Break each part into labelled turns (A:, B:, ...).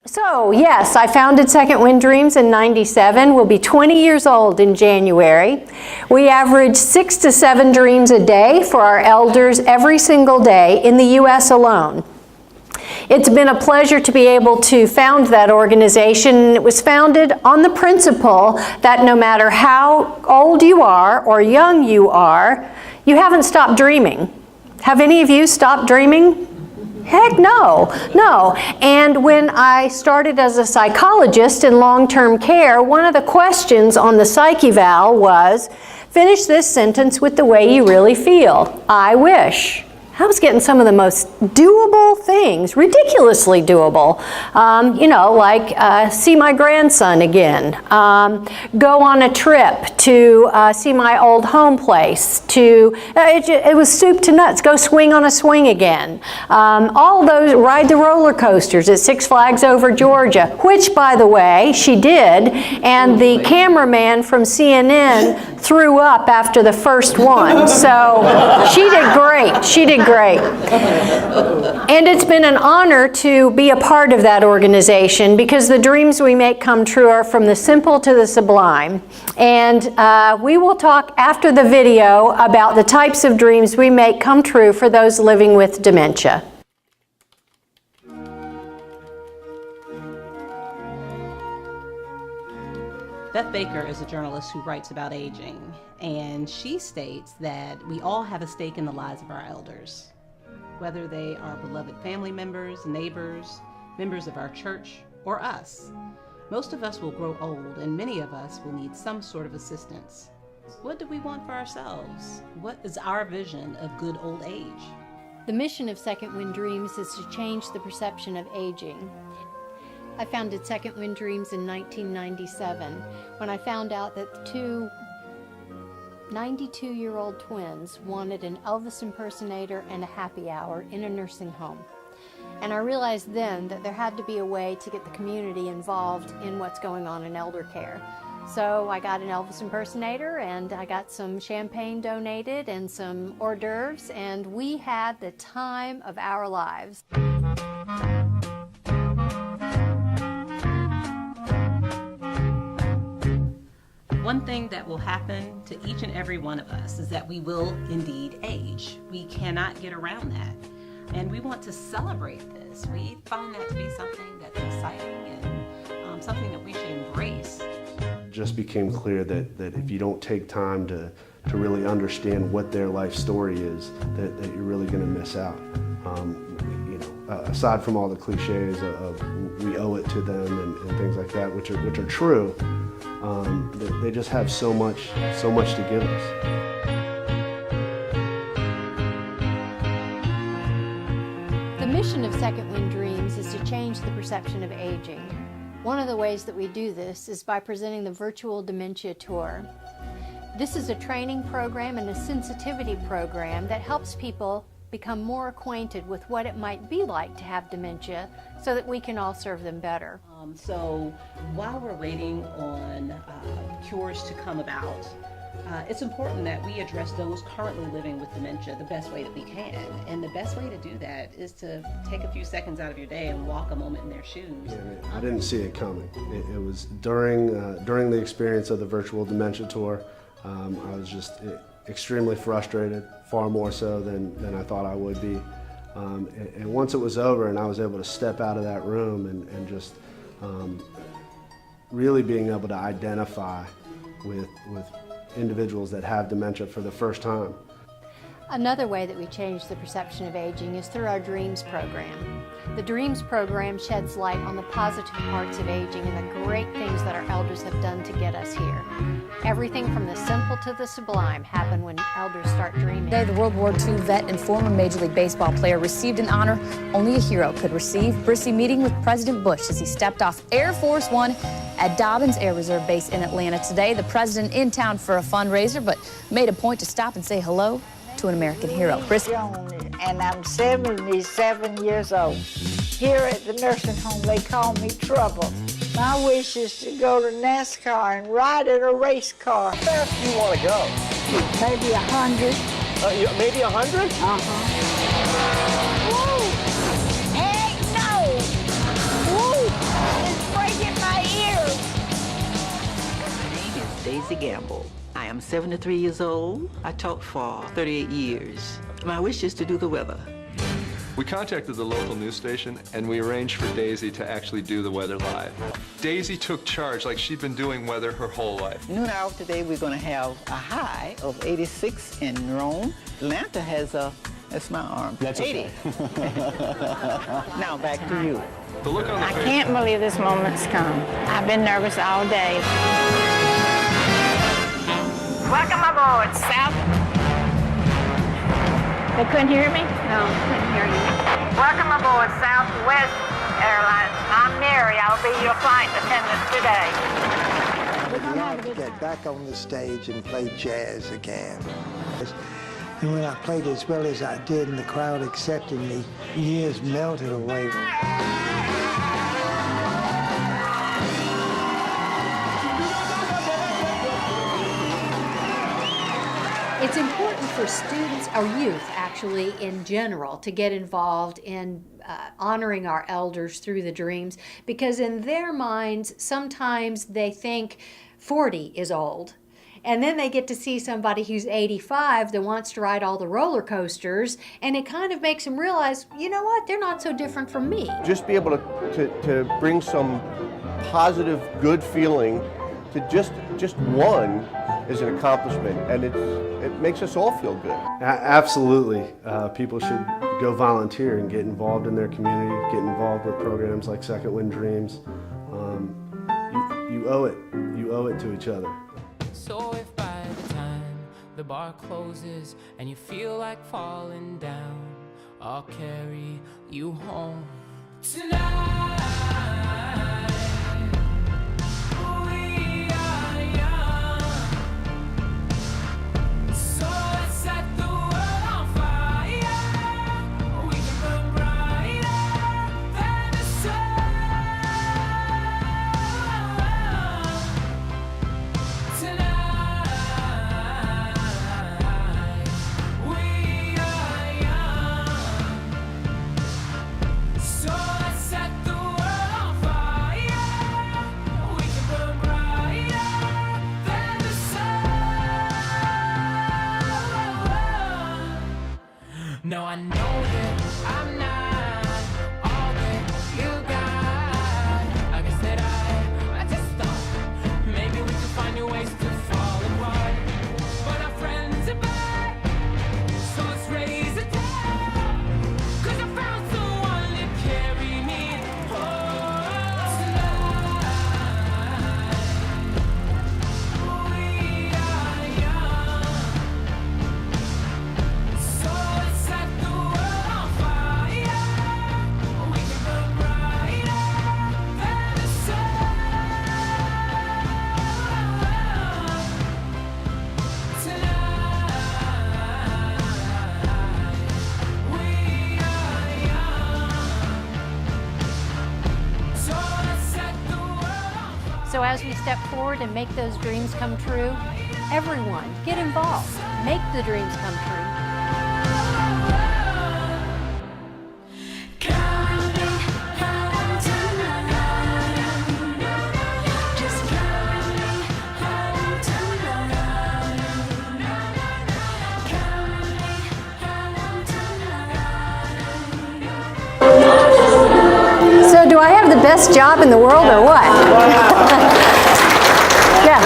A: So yes, I founded Second Wind Dreams in '97. We'll be 20 years old in January. We average 6 to 7 dreams a day for our elders every single day in the U.S. alone. It's been a pleasure to be able to found that organization. It was founded on the principle that no matter how old you are or young you are, you haven't stopped dreaming. Have any of you stopped dreaming? Heck no, no. And when I started as a psychologist in long-term care, one of the questions on the psych eval was, finish this sentence with the way you really feel. I wish. I was getting some of the most doable things, ridiculously doable. You know, like see my grandson again, go on a trip to see my old home place, it was soup to nuts, go swing on a swing again. All those, ride the roller coasters at Six Flags Over Georgia, which, by the way, she did, and the cameraman from CNN threw up after the first one. So she did great. She did great. And it's been an honor to be a part of that organization because the dreams we make come true are from the simple to the sublime. And we will talk after the video about the types of dreams we make come true for those living with dementia.
B: Beth Baker is a journalist who writes about aging, and she states that we all have a stake in the lives of our elders. Whether they are beloved family members, neighbors, members of our church, or us. Most of us will grow old, and many of us will need some sort of assistance. What do we want for ourselves? What is our vision of good old age?
A: The mission of Second Wind Dreams is to change the perception of aging. I founded Second Wind Dreams in 1997 when I found out that two 92-year-old twins wanted an Elvis impersonator and a happy hour in a nursing home. And I realized then that there had to be a way to get the community involved in what's going on in elder care. So I got an Elvis impersonator and I got some champagne donated and some hors d'oeuvres, and we had the time of our lives.
B: One thing that will happen to each and every one of us is that we will indeed age. We cannot get around that. And we want to celebrate this. We find that to be something that's exciting and something that we should embrace.
C: It just became clear that if you don't take time to really understand what their life story is, that you're really going to miss out. Aside from all the cliches of we owe it to them and things like that, which are true, they just have so much to give us.
A: The mission of Second Wind Dreams is to change the perception of aging. One of the ways that we do this is by presenting the Virtual Dementia Tour. This is a training program and a sensitivity program that helps people become more acquainted with what it might be like to have dementia so that we can all serve them better.
B: So while we're waiting on cures to come about, it's important that we address those currently living with dementia the best way that we can. And the best way to do that is to take a few seconds out of your day and walk a moment in their shoes.
C: Yeah, I didn't see it coming. It was during the experience of the Virtual Dementia Tour, I was just extremely frustrated, far more so than I thought I would be. And once it was over and I was able to step out of that room and just really being able to identify with individuals that have dementia for the first time.
A: Another way that we change the perception of aging is through our Dreams program. The Dreams program sheds light on the positive parts of aging and the great things that our elders have done to get us here. Everything from the simple to the sublime happen when elders start dreaming.
D: Today, the World War II vet and former Major League Baseball player received an honor only a hero could receive. Brissy meeting with President Bush as he stepped off Air Force One at Dobbins Air Reserve Base in Atlanta today. The president in town for a fundraiser, but made a point to stop and say hello to an American hero.
E: And I'm 77 years old. Here at the nursing home, they call me Trouble. My wish is to go to NASCAR and ride in a race car.
F: How fast do you want to go?
E: Maybe 100.
F: Maybe 100?
E: Uh-huh. Woo! Hey, no! Woo!
G: Daisy Gamble. I am 73 years old. I taught for 38 years. My wish is to do the weather.
H: We contacted the local news station and we arranged for Daisy to actually do the weather live. Daisy took charge like she'd been doing weather her whole life.
G: Noon hour today, we're going to have a high of 86 in Rome. Atlanta has that's my arm.
F: That's
G: 80.
F: okay.
G: Now back to you.
H: The look on the
I: I
H: face.
I: can't believe this moment's come. I've been nervous all day. Welcome aboard, South. They couldn't hear me? No, couldn't hear you. Welcome aboard Southwest Airlines. I'm Mary. I'll be your flight attendant today.
J: I'd love to get back on the stage and play jazz again. And when I played as well as I did and the crowd accepted me, years melted away.
A: It's important for students, or youth actually in general, to get involved in honoring our elders through the dreams, because in their minds sometimes they think 40 is old. And then they get to see somebody who's 85 that wants to ride all the roller coasters, and it kind of makes them realize, you know what, they're not so different from me.
K: Just be able to bring some positive, good feeling to just one is an accomplishment, and it makes us all feel good.
C: Absolutely. People should go volunteer and get involved in their community, get involved with programs like Second Wind Dreams. You owe it. You owe it to each other.
L: So if by the time the bar closes and you feel like falling down, I'll carry you home tonight. We are young, so let's set the world on fire. We can burn brighter than the sun. No, I know that I'm not all that you got. I guess that I just thought maybe we could find new ways to fall apart. But our friends are back, so let's raise a toast. 'Cause I found someone to carry me home tonight. We are young, so let's set the world on fire. We can burn brighter than the sun tonight. We are young, so let's set the world on fire.
A: So as we step forward and make those dreams come true, everyone get involved. Make the dreams come true. So do I have the best job in the world or what? Yes.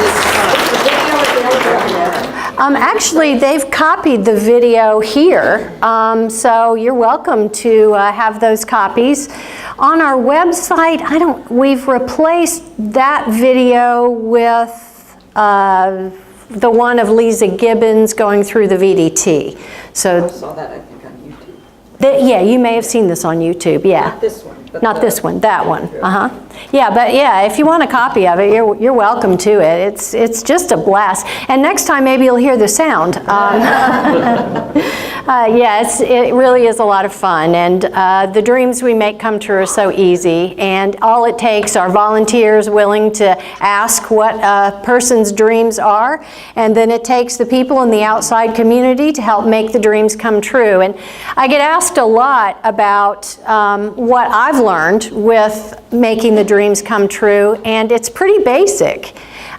A: Actually, they've copied the video here, so you're welcome to have those copies. On our website, we've replaced that video with the one of Lisa Gibbons going through the VDT. So
G: I saw that, I think, on YouTube.
A: yeah, you may have seen this on YouTube, yeah.
G: Not this one. But
A: Not this one, that one. Yeah, but yeah, if you want a copy of it, you're welcome to it. It's just a blast. And next time, maybe you'll hear the sound. Yeah, it really is a lot of fun. And the dreams we make come true are so easy. And all it takes are volunteers willing to ask what a person's dreams are. And then it takes the people in the outside community to help make the dreams come true. And I get asked a lot about what I've learned with making the dreams come true, and it's pretty basic.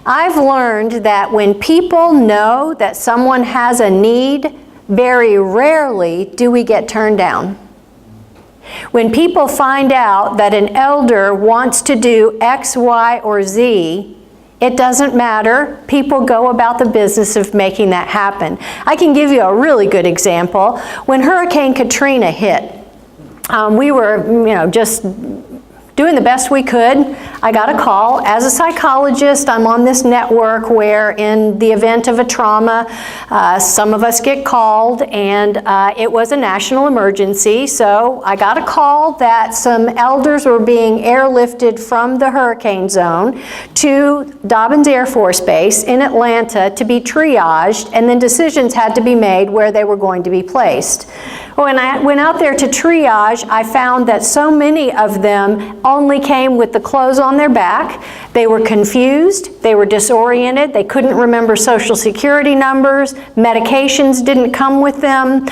A: I've learned that when people know that someone has a need, very rarely do we get turned down. When people find out that an elder wants to do X, Y, or Z, it doesn't matter. People go about the business of making that happen. I can give you a really good example. When Hurricane Katrina hit, we were, just doing the best we could. I got a call. As a psychologist, I'm on this network where in the event of a trauma, some of us get called, and it was a national emergency. So I got a call that some elders were being airlifted from the hurricane zone to Dobbins Air Force Base in Atlanta to be triaged, and then decisions had to be made where they were going to be placed. When I went out there to triage, I found that so many of them only came with the clothes on their back. They were confused, they were disoriented, they couldn't remember social security numbers, medications didn't come with them.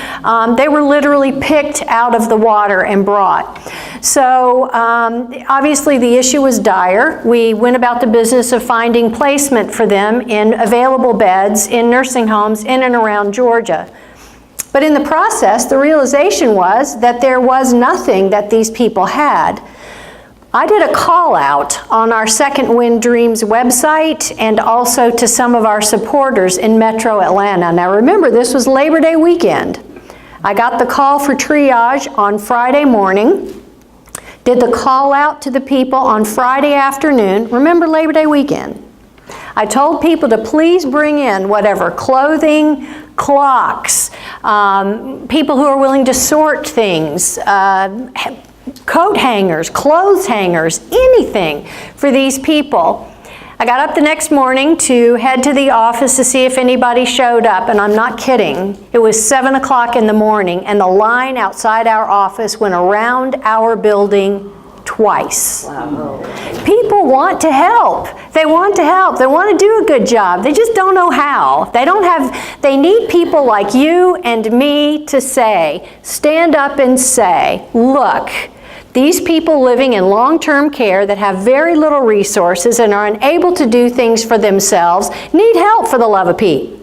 A: They were literally picked out of the water and brought. So obviously the issue was dire. We went about the business of finding placement for them in available beds in nursing homes in and around Georgia. But in the process, the realization was that there was nothing that these people had. I did a call out on our Second Wind Dreams website and also to some of our supporters in Metro Atlanta. Now remember, this was Labor Day weekend. I got the call for triage on Friday morning, did the call out to the people on Friday afternoon. Remember Labor Day weekend. I told people to please bring in whatever clothing, clocks, people who are willing to sort things, coat hangers, clothes hangers, anything for these people. I got up the next morning to head to the office to see if anybody showed up, and I'm not kidding. It was 7 o'clock in the morning, and the line outside our office went around our building twice. Wow. People want to help. They want to help. They want to do a good job. They just don't know how. They need people like you and me to say, stand up and say, look, these people living in long-term care that have very little resources and are unable to do things for themselves need help, for the love of Pete.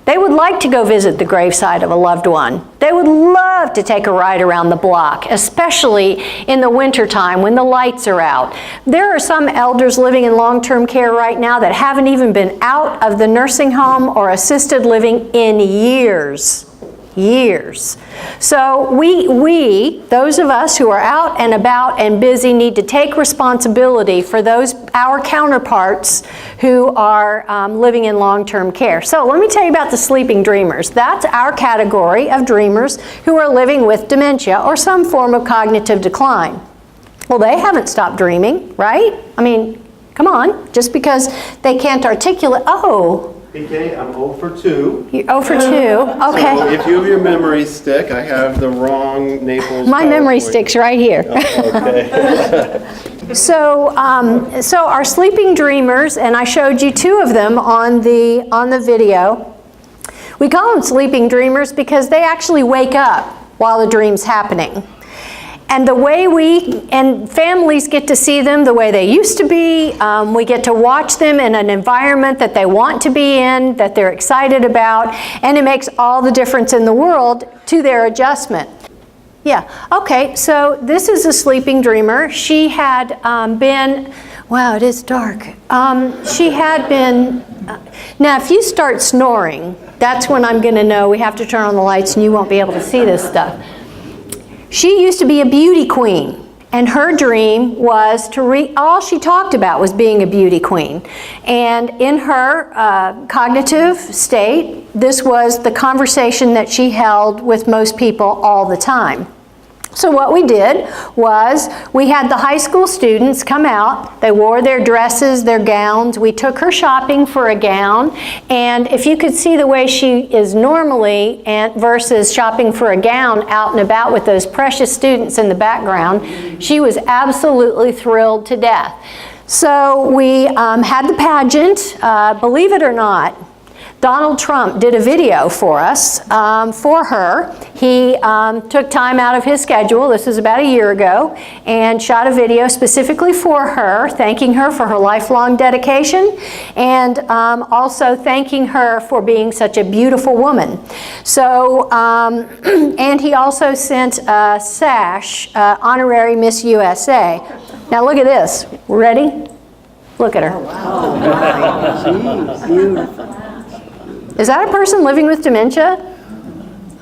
A: They would like to go visit the gravesite of a loved one. They would love to take a ride around the block, especially in the wintertime when the lights are out. There are some elders living in long-term care right now that haven't even been out of the nursing home or assisted living in years. So we, those of us who are out and about and busy, need to take responsibility for our counterparts who are living in long-term care. So let me tell you about the sleeping dreamers. That's our category of dreamers who are living with dementia or some form of cognitive decline. Well, they haven't stopped dreaming, right? I mean, come on, just because they can't articulate,
M: PK, I'm 0 for 2.
A: You're 0 for 2, okay.
M: So if you have your memory stick, I have the wrong Naples.
A: My memory stick's right here.
M: Okay.
A: So our sleeping dreamers, and I showed you 2 of them on the video. We call them sleeping dreamers because they actually wake up while the dream's happening. And the way families get to see them the way they used to be. We get to watch them in an environment that they want to be in, that they're excited about, and it makes all the difference in the world to their adjustment. Yeah, okay, so this is a sleeping dreamer. She had been, wow, it is dark. She had been, now if you start snoring, that's when I'm gonna know we have to turn on the lights and you won't be able to see this stuff. She used to be a beauty queen, and her dream was all she talked about was being a beauty queen. And in her cognitive state, this was the conversation that she held with most people all the time. So what we did was we had the high school students come out. They wore their dresses, their gowns. We took her shopping for a gown. And if you could see the way she is normally versus shopping for a gown out and about with those precious students in the background, she was absolutely thrilled to death. So we had the pageant. Believe it or not, Donald Trump did a video for us, for her. He took time out of his schedule, this was about a year ago, and shot a video specifically for her, thanking her for her lifelong dedication, and also thanking her for being such a beautiful woman. So, and he also sent a sash, honorary Miss USA. Now look at this, ready? Look at her.
E: Oh, wow. She's beautiful.
A: Is that a person living with dementia?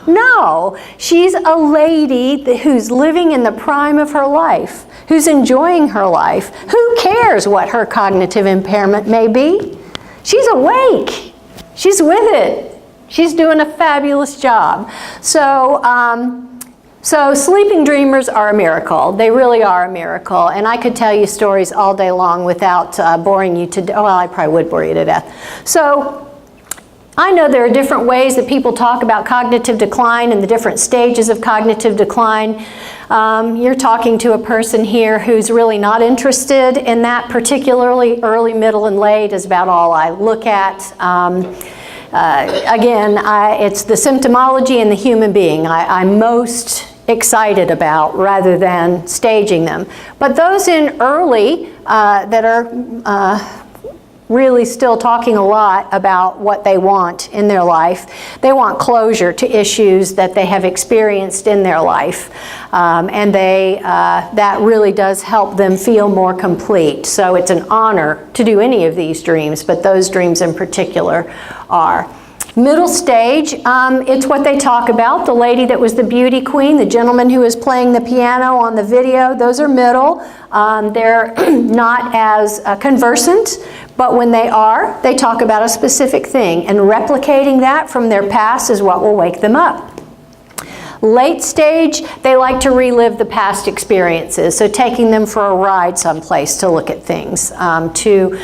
A: No, she's a lady who's living in the prime of her life, who's enjoying her life. Who cares what her cognitive impairment may be? She's awake. She's with it. She's doing a fabulous job. So, so sleeping dreamers are a miracle. They really are a miracle. And I could tell you stories all day long without boring you to death. Well, I probably would bore you to death. So, I know there are different ways that people talk about cognitive decline and the different stages of cognitive decline. You're talking to a person here who's really not interested in that, particularly early, middle, and late is about all I look at. Again, it's the symptomology and the human being I'm most excited about rather than staging them. But those in early that are really still talking a lot about what they want in their life. They want closure to issues that they have experienced in their life. And that really does help them feel more complete. So it's an honor to do any of these dreams, but those dreams in particular are. Middle stage, it's what they talk about. The lady that was the beauty queen, the gentleman who was playing the piano on the video, those are middle. They're not as conversant, but when they are, they talk about a specific thing, and replicating that from their past is what will wake them up. Late stage, they like to relive the past experiences, so taking them for a ride someplace to look at things, to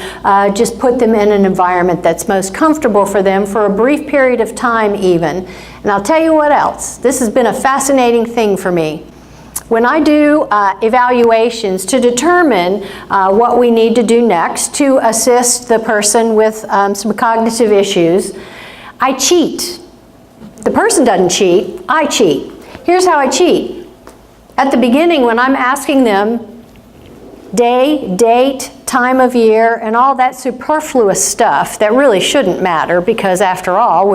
A: just put them in an environment that's most comfortable for them for a brief period of time even. And I'll tell you what else, this has been a fascinating thing for me. When I do evaluations to determine what we need to do next to assist the person with some cognitive issues, I cheat. The person doesn't cheat, I cheat. Here's how I cheat. At the beginning, when I'm asking them day, date, time of year, and all that superfluous stuff that really shouldn't matter because after all,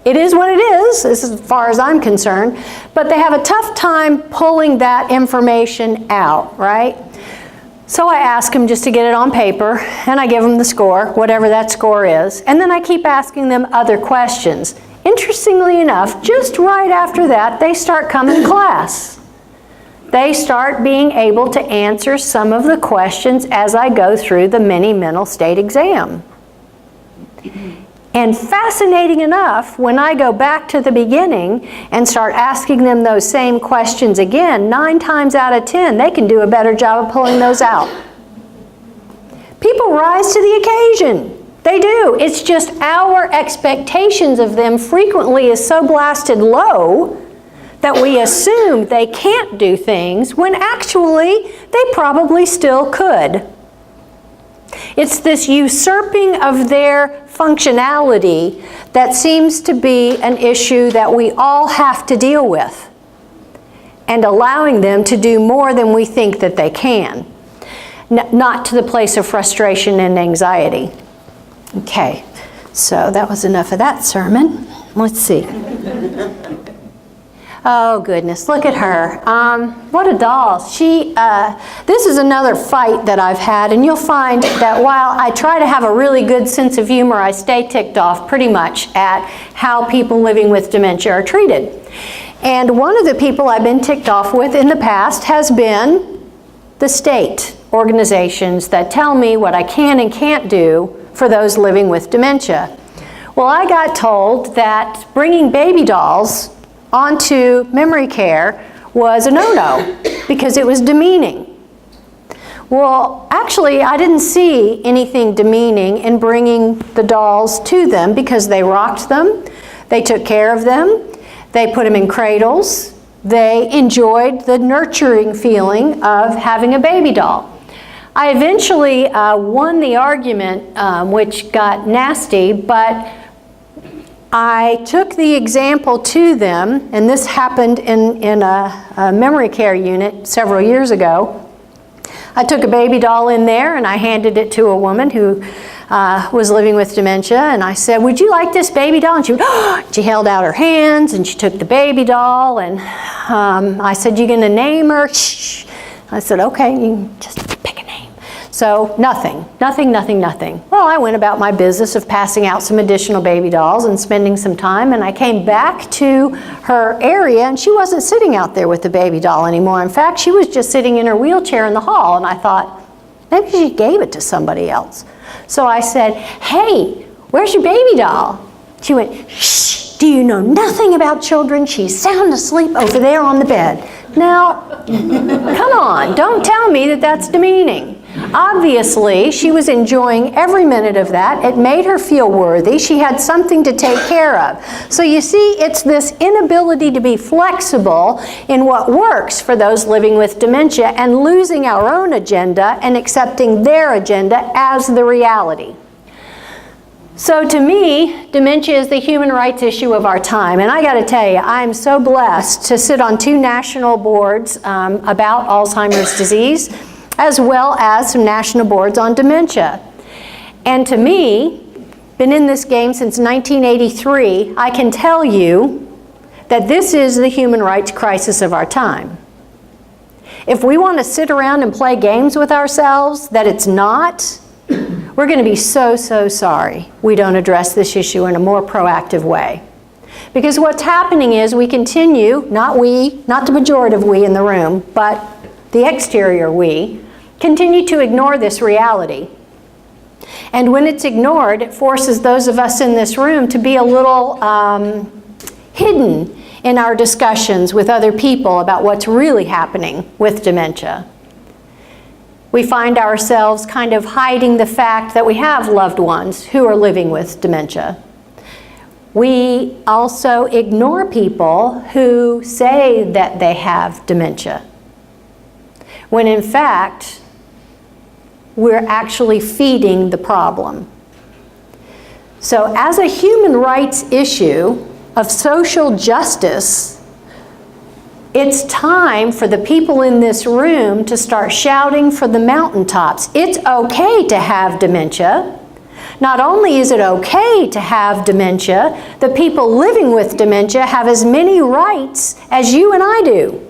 A: it is what it is as far as I'm concerned, but they have a tough time pulling that information out, right? So I ask them just to get it on paper, and I give them the score, whatever that score is, and then I keep asking them other questions. Interestingly enough, just right after that, they start coming to class. They start being able to answer some of the questions as I go through the mini mental state exam. And fascinating enough, when I go back to the beginning and start asking them those same questions again, 9 times out of 10, they can do a better job of pulling those out. People rise to the occasion. They do. It's just our expectations of them frequently is so blasted low that we assume they can't do things when actually they probably still could. It's this usurping of their functionality that seems to be an issue that we all have to deal with, and allowing them to do more than we think that they can, not to the place of frustration and anxiety. Okay, so that was enough of that sermon. Let's see. Oh goodness, look at her. What a doll. This is another fight that I've had, and you'll find that while I try to have a really good sense of humor, I stay ticked off pretty much at how people living with dementia are treated. And one of the people I've been ticked off with in the past has been the state organizations that tell me what I can and can't do for those living with dementia. Well, I got told that bringing baby dolls onto memory care was a no-no because it was demeaning. Well, actually, I didn't see anything demeaning in bringing the dolls to them because they rocked them, they took care of them, they put them in cradles, they enjoyed the nurturing feeling of having a baby doll. I eventually won the argument, which got nasty, but I took the example to them, and this happened in a memory care unit several years ago. I took a baby doll in there and I handed it to a woman who was living with dementia, and I said, "Would you like this baby doll?" And she held out her hands and she took the baby doll, and I said, "You gonna name her?" Shh. I said, "Okay, you can just pick a name." So nothing. Well, I went about my business of passing out some additional baby dolls and spending some time, and I came back to her area and she wasn't sitting out there with the baby doll anymore. In fact, she was just sitting in her wheelchair in the hall, and I thought, maybe she gave it to somebody else. So I said, "Hey, where's your baby doll?" She went, "Shh, do you know nothing about children? She's sound asleep over there on the bed." Now, come on, don't tell me that that's demeaning. Obviously, she was enjoying every minute of that. It made her feel worthy. She had something to take care of. So you see, it's this inability to be flexible in what works for those living with dementia and losing our own agenda and accepting their agenda as the reality. So to me, dementia is the human rights issue of our time. And I got to tell you, I'm so blessed to sit on 2 national boards about Alzheimer's disease, as well as some national boards on dementia. And to me, been in this game since 1983, I can tell you that this is the human rights crisis of our time. If we want to sit around and play games with ourselves that it's not, we're going to be so sorry we don't address this issue in a more proactive way. Because what's happening is we continue, not we, not the majority of we in the room, but the exterior we, continue to ignore this reality. And when it's ignored, it forces those of us in this room to be a little hidden in our discussions with other people about what's really happening with dementia. We find ourselves kind of hiding the fact that we have loved ones who are living with dementia. We also ignore people who say that they have dementia, when in fact, we're actually feeding the problem. So as a human rights issue of social justice, it's time for the people in this room to start shouting from the mountaintops. It's okay to have dementia. Not only is it okay to have dementia, the people living with dementia have as many rights as you and I do.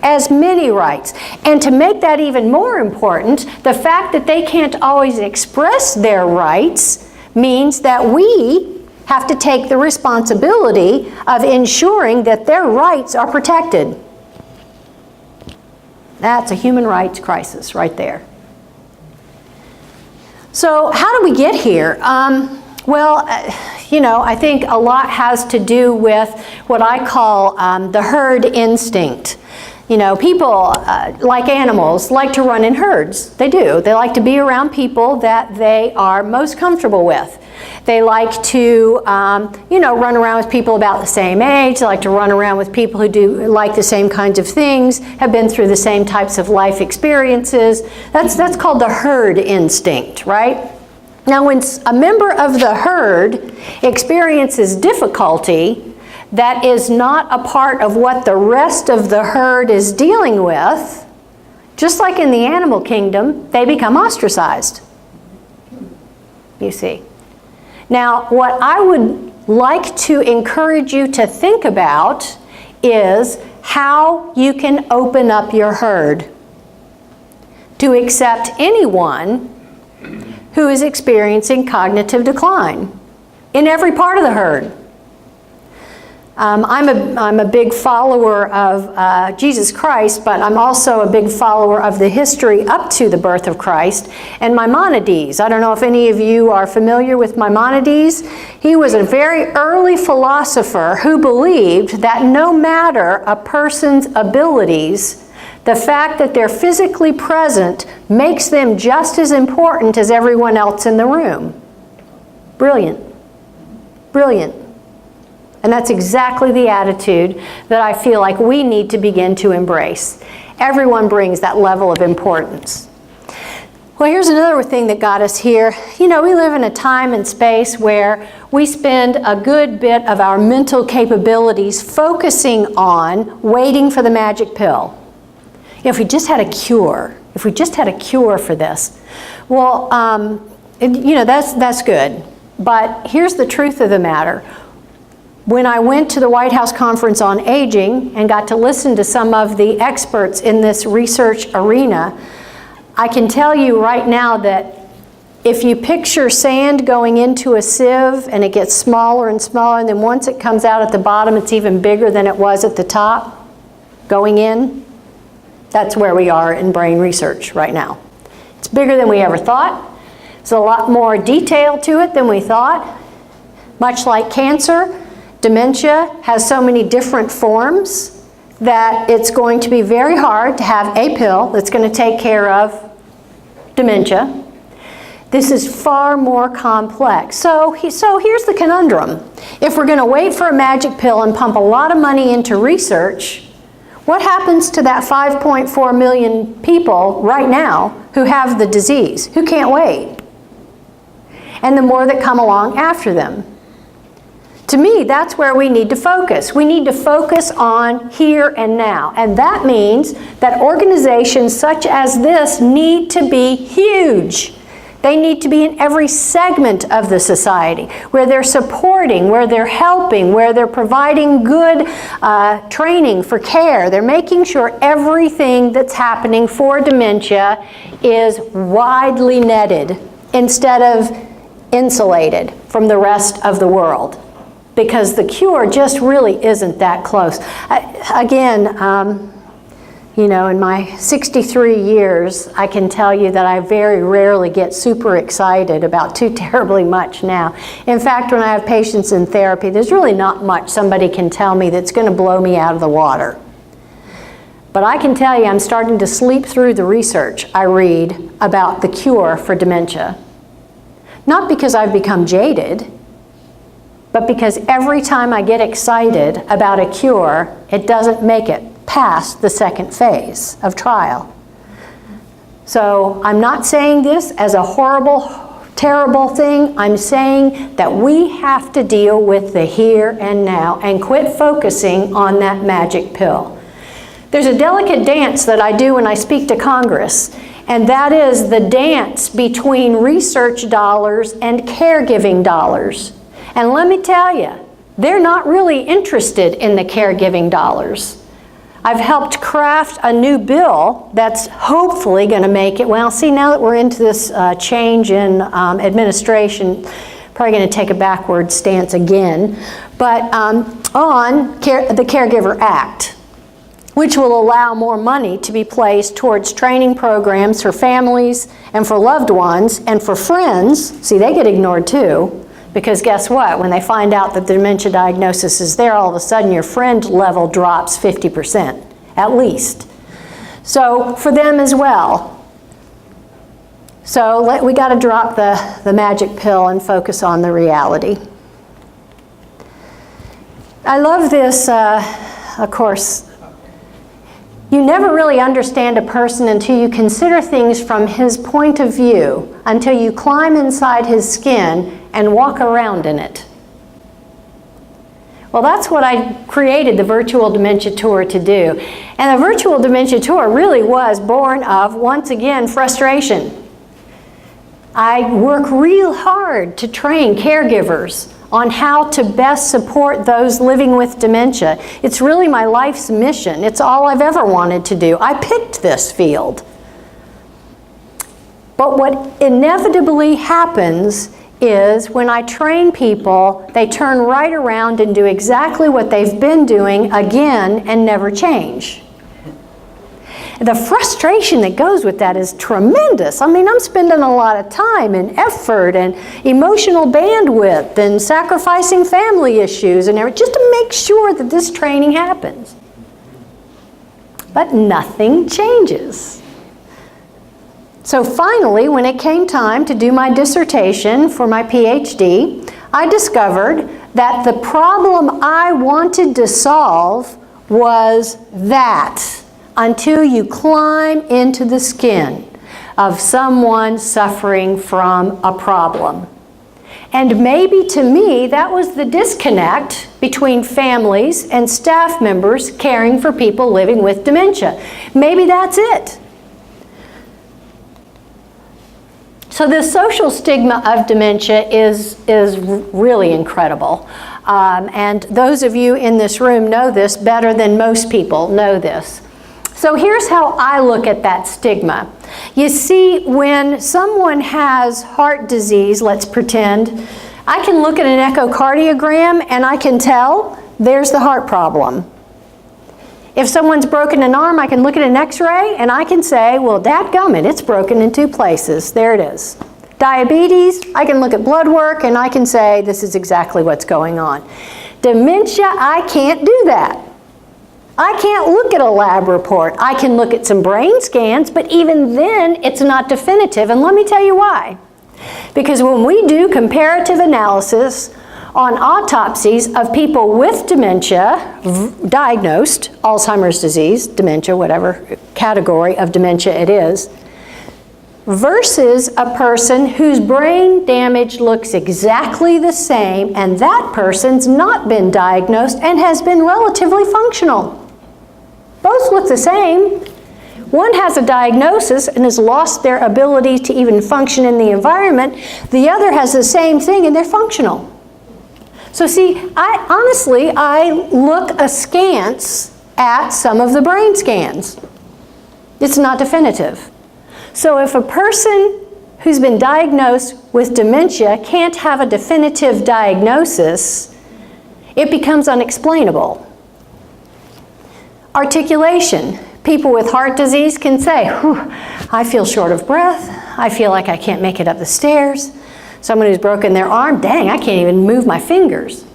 A: As many rights. And to make that even more important, the fact that they can't always express their rights means that we have to take the responsibility of ensuring that their rights are protected. That's a human rights crisis right there. So how do we get here? You know, I think a lot has to do with what I call the herd instinct. You know, people, like animals, like to run in herds. They do. They like to be around people that they are most comfortable with. They like to, you know, run around with people about the same age. They like to run around with people who do like the same kinds of things, have been through the same types of life experiences. That's called the herd instinct, right? Now, when a member of the herd experiences difficulty that is not a part of what the rest of the herd is dealing with, just like in the animal kingdom, they become ostracized, you see. Now, what I would like to encourage you to think about is how you can open up your herd to accept anyone who is experiencing cognitive decline in every part of the herd. I'm a big follower of Jesus Christ, but I'm also a big follower of the history up to the birth of Christ and Maimonides. I don't know if any of you are familiar with Maimonides. He was a very early philosopher who believed that no matter a person's abilities, the fact that they're physically present makes them just as important as everyone else in the room. Brilliant. Brilliant. And that's exactly the attitude that I feel like we need to begin to embrace. Everyone brings that level of importance. Well, here's another thing that got us here. You know, we live in a time and space where we spend a good bit of our mental capabilities focusing on waiting for the magic pill. If we just had a cure, if we just had a cure for this, well, you know, that's good. But here's the truth of the matter. When I went to the White House Conference on Aging and got to listen to some of the experts in this research arena, I can tell you right now that if you picture sand going into a sieve and it gets smaller and smaller, and then once it comes out at the bottom, it's even bigger than it was at the top going in, that's where we are in brain research right now. It's bigger than we ever thought. There's a lot more detail to it than we thought. Much like cancer, dementia has so many different forms that it's going to be very hard to have a pill that's going to take care of dementia. This is far more complex. So here's the conundrum. If we're going to wait for a magic pill and pump a lot of money into research, what happens to that 5.4 million people right now who have the disease, who can't wait? And the more that come along after them. To me, that's where we need to focus. We need to focus on here and now. And that means that organizations such as this need to be huge. They need to be in every segment of the society, where they're supporting, where they're helping, where they're providing good training for care. They're making sure everything that's happening for dementia is widely netted instead of insulated from the rest of the world. Because the cure just really isn't that close. You know, in my 63 years, I can tell you that I very rarely get super excited about too terribly much now. In fact, when I have patients in therapy, there's really not much somebody can tell me that's going to blow me out of the water. But I can tell you I'm starting to sleep through the research I read about the cure for dementia. Not because I've become jaded, but because every time I get excited about a cure, it doesn't make it past the second phase of trial. So I'm not saying this as a horrible, terrible thing. I'm saying that we have to deal with the here and now and quit focusing on that magic pill. There's a delicate dance that I do when I speak to Congress, and that is the dance between research dollars and caregiving dollars. And let me tell you, they're not really interested in the caregiving dollars. I've helped craft a new bill that's hopefully going to make it, well, see, now that we're into this change in administration, probably going to take a backward stance again, but on the Caregiver Act, which will allow more money to be placed towards training programs for families and for loved ones and for friends. See, they get ignored too. Because guess what? When they find out that the dementia diagnosis is there, all of a sudden your friend level drops 50%, at least. So for them as well. So we got to drop the magic pill and focus on the reality. I love this, of course. You never really understand a person until you consider things from his point of view, until you climb inside his skin and walk around in it. Well, that's what I created the Virtual Dementia Tour to do. And the Virtual Dementia Tour really was born of, once again, frustration. I work real hard to train caregivers on how to best support those living with dementia. It's really my life's mission. It's all I've ever wanted to do. I picked this field. But what inevitably happens is when I train people, they turn right around and do exactly what they've been doing again and never change. The frustration that goes with that is tremendous. I mean, I'm spending a lot of time and effort and emotional bandwidth and sacrificing family issues and everything just to make sure that this training happens. But nothing changes. So finally, when it came time to do my dissertation for my PhD, I discovered that the problem I wanted to solve was that until you climb into the skin of someone suffering from a problem. And maybe to me, that was the disconnect between families and staff members caring for people living with dementia. Maybe that's it. So the social stigma of dementia is really incredible. And those of you in this room know this better than most people know this. So here's how I look at that stigma. You see, when someone has heart disease, let's pretend, I can look at an echocardiogram and I can tell there's the heart problem. If someone's broken an arm, I can look at an x-ray and I can say, well, dadgummit, it's broken in 2 places. There it is. Diabetes, I can look at blood work and I can say this is exactly what's going on. Dementia, I can't do that. I can't look at a lab report. I can look at some brain scans, but even then, it's not definitive. And let me tell you why. Because when we do comparative analysis on autopsies of people with dementia, diagnosed Alzheimer's disease, dementia, whatever category of dementia it is, versus a person whose brain damage looks exactly the same and that person's not been diagnosed and has been relatively functional. Both look the same. One has a diagnosis and has lost their ability to even function in the environment. The other has the same thing and they're functional. So see, I look askance at some of the brain scans. It's not definitive. So if a person who's been diagnosed with dementia can't have a definitive diagnosis, it becomes unexplainable. Articulation. People with heart disease can say, I feel short of breath. I feel like I can't make it up the stairs. Someone who's broken their arm, dang, I can't even move my fingers.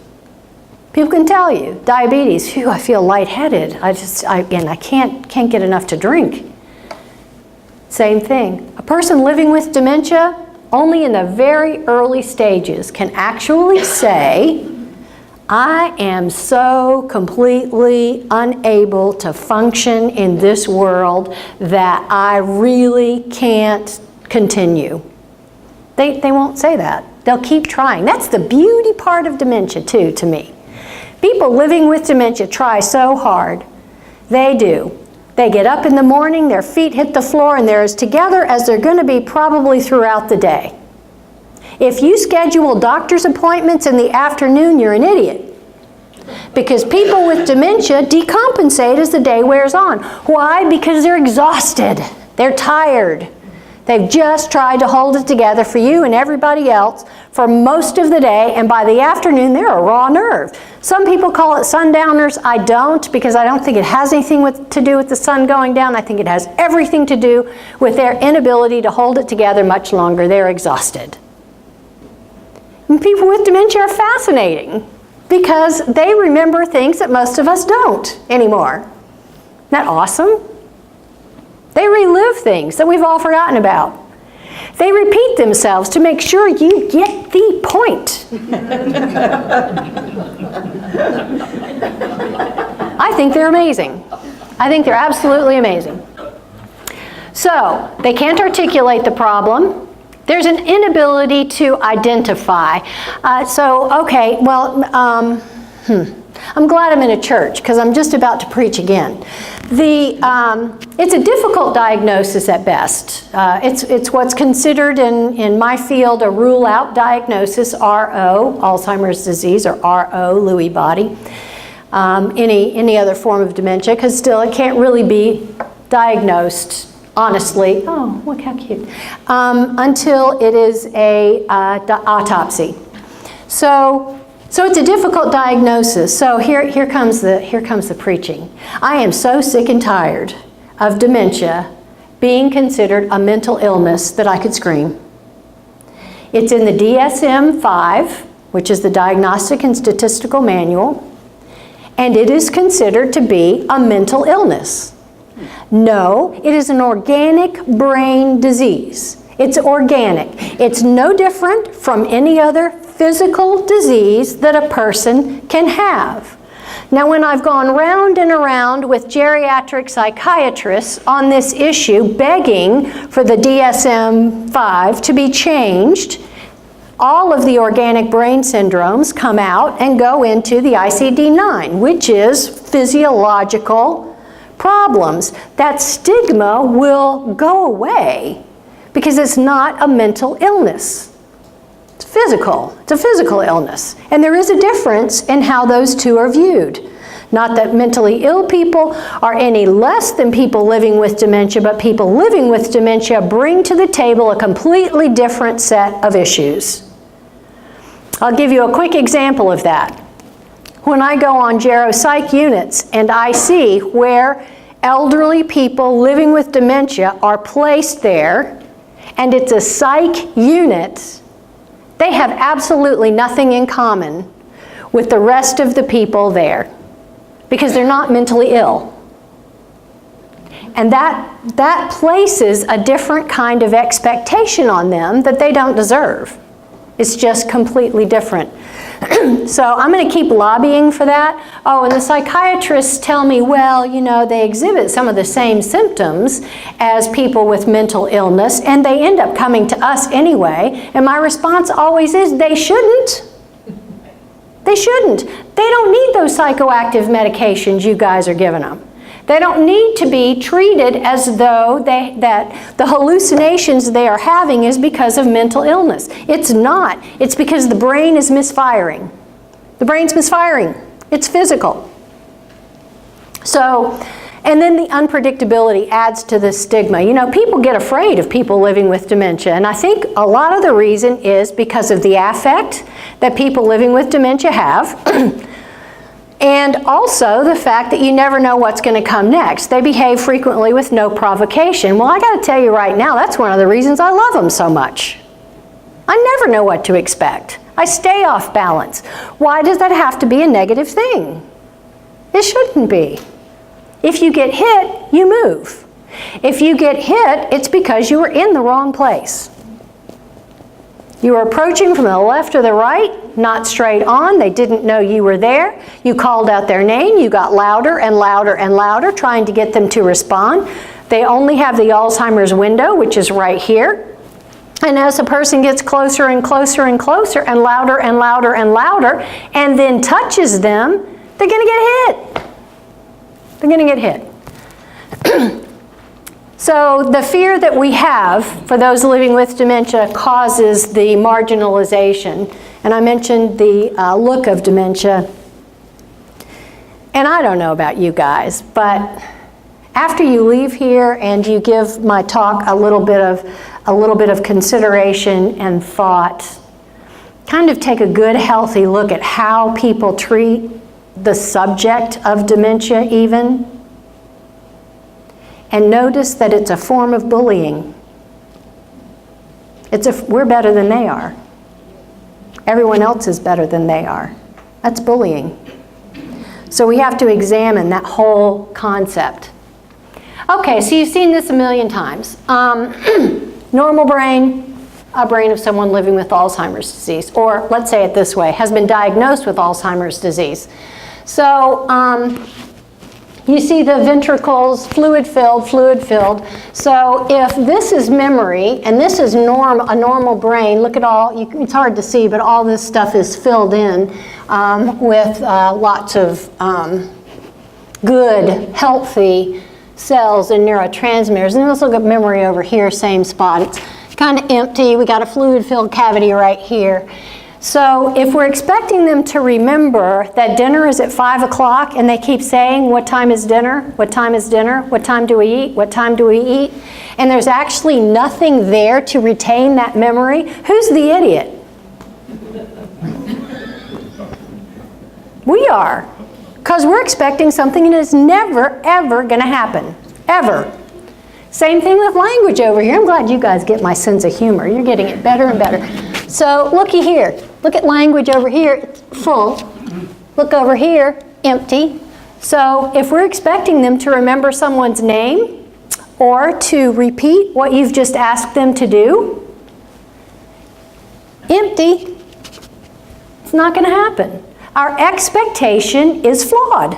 A: People can tell you. Diabetes, I feel lightheaded. I can't get enough to drink. Same thing. A person living with dementia, only in the very early stages, can actually say, I am so completely unable to function in this world that I really can't continue. They won't say that. They'll keep trying. That's the beauty part of dementia too, to me. People living with dementia try so hard. They do. They get up in the morning, their feet hit the floor, and they're as together as they're going to be probably throughout the day. If you schedule doctor's appointments in the afternoon, you're an idiot. Because people with dementia decompensate as the day wears on. Why? Because they're exhausted. They're tired. They've just tried to hold it together for you and everybody else for most of the day, and by the afternoon, they're a raw nerve. Some people call it sundowners. I don't, because I don't think it has anything to do with the sun going down. I think it has everything to do with their inability to hold it together much longer. They're exhausted. And people with dementia are fascinating because they remember things that most of us don't anymore. Isn't that awesome? They relive things that we've all forgotten about. They repeat themselves to make sure you get the point. I think they're amazing. I think they're absolutely amazing. So, they can't articulate the problem. There's an inability to identify. I'm glad I'm in a church because I'm just about to preach again. It's a difficult diagnosis at best. It's what's considered in my field a rule-out diagnosis, RO, Alzheimer's disease, or RO, Lewy body, any other form of dementia, because still it can't really be diagnosed, honestly. Oh, look how cute. Until it is a autopsy. So it's a difficult diagnosis. So here comes the preaching. I am so sick and tired of dementia being considered a mental illness that I could scream. It's in the DSM-5, which is the Diagnostic and Statistical Manual, and it is considered to be a mental illness. No, it is an organic brain disease. It's organic. It's no different from any other physical disease that a person can have. Now, when I've gone round and around with geriatric psychiatrists on this issue, begging for the DSM-5 to be changed, all of the organic brain syndromes come out and go into the ICD-9, which is physiological problems. That stigma will go away because it's not a mental illness. It's physical. It's a physical illness. And there is a difference in how those two are viewed. Not that mentally ill people are any less than people living with dementia, but people living with dementia bring to the table a completely different set of issues. I'll give you a quick example of that. When I go on geropsych units and I see where elderly people living with dementia are placed there, and it's a psych unit, they have absolutely nothing in common with the rest of the people there because they're not mentally ill. And that places a different kind of expectation on them that they don't deserve. It's just completely different. So I'm going to keep lobbying for that. Oh, and the psychiatrists tell me, well, you know, they exhibit some of the same symptoms as people with mental illness, and they end up coming to us anyway. And my response always is, they shouldn't. They shouldn't. They don't need those psychoactive medications you guys are giving them. They don't need to be treated as though that the hallucinations they are having is because of mental illness. It's not. It's because the brain is misfiring. The brain's misfiring. It's physical. So, and then the unpredictability adds to the stigma. You know, people get afraid of people living with dementia, and I think a lot of the reason is because of the affect that people living with dementia have. And also the fact that you never know what's going to come next. They behave frequently with no provocation. Well, I got to tell you right now, that's one of the reasons I love them so much. I never know what to expect. I stay off balance. Why does that have to be a negative thing? It shouldn't be. If you get hit, you move. If you get hit, it's because you were in the wrong place. You were approaching from the left or the right, not straight on. They didn't know you were there. You called out their name. You got louder and louder and louder, trying to get them to respond. They only have the Alzheimer's window, which is right here. And as a person gets closer and closer and closer and louder and louder and louder, and then touches them, they're going to get hit. They're going to get hit. So the fear that we have for those living with dementia causes the marginalization. And I mentioned the look of dementia. And I don't know about you guys, but after you leave here and you give my talk a little bit of consideration and thought, kind of take a good, healthy look at how people treat the subject of dementia even. And notice that it's a form of bullying. We're better than they are. Everyone else is better than they are. That's bullying. So we have to examine that whole concept. Okay, so you've seen this a million times. Normal brain, a brain of someone living with Alzheimer's disease, or let's say it this way, has been diagnosed with Alzheimer's disease. So you see the ventricles, fluid-filled. So if this is memory, and this is a normal brain, look at all, it's hard to see, but all this stuff is filled in with lots of good, healthy cells and neurotransmitters. And let's look at memory over here, same spot. It's kind of empty. We got a fluid-filled cavity right here. So if we're expecting them to remember that dinner is at 5 o'clock and they keep saying, what time is dinner? What time is dinner? What time do we eat? What time do we eat? And there's actually nothing there to retain that memory, who's the idiot? We are. Because we're expecting something that is never, ever going to happen. Ever. Same thing with language over here. I'm glad you guys get my sense of humor. You're getting it better and better. So looky here. Look at language over here. It's full. Look over here. Empty. So if we're expecting them to remember someone's name or to repeat what you've just asked them to do, empty. It's not going to happen. our expectation is flawed.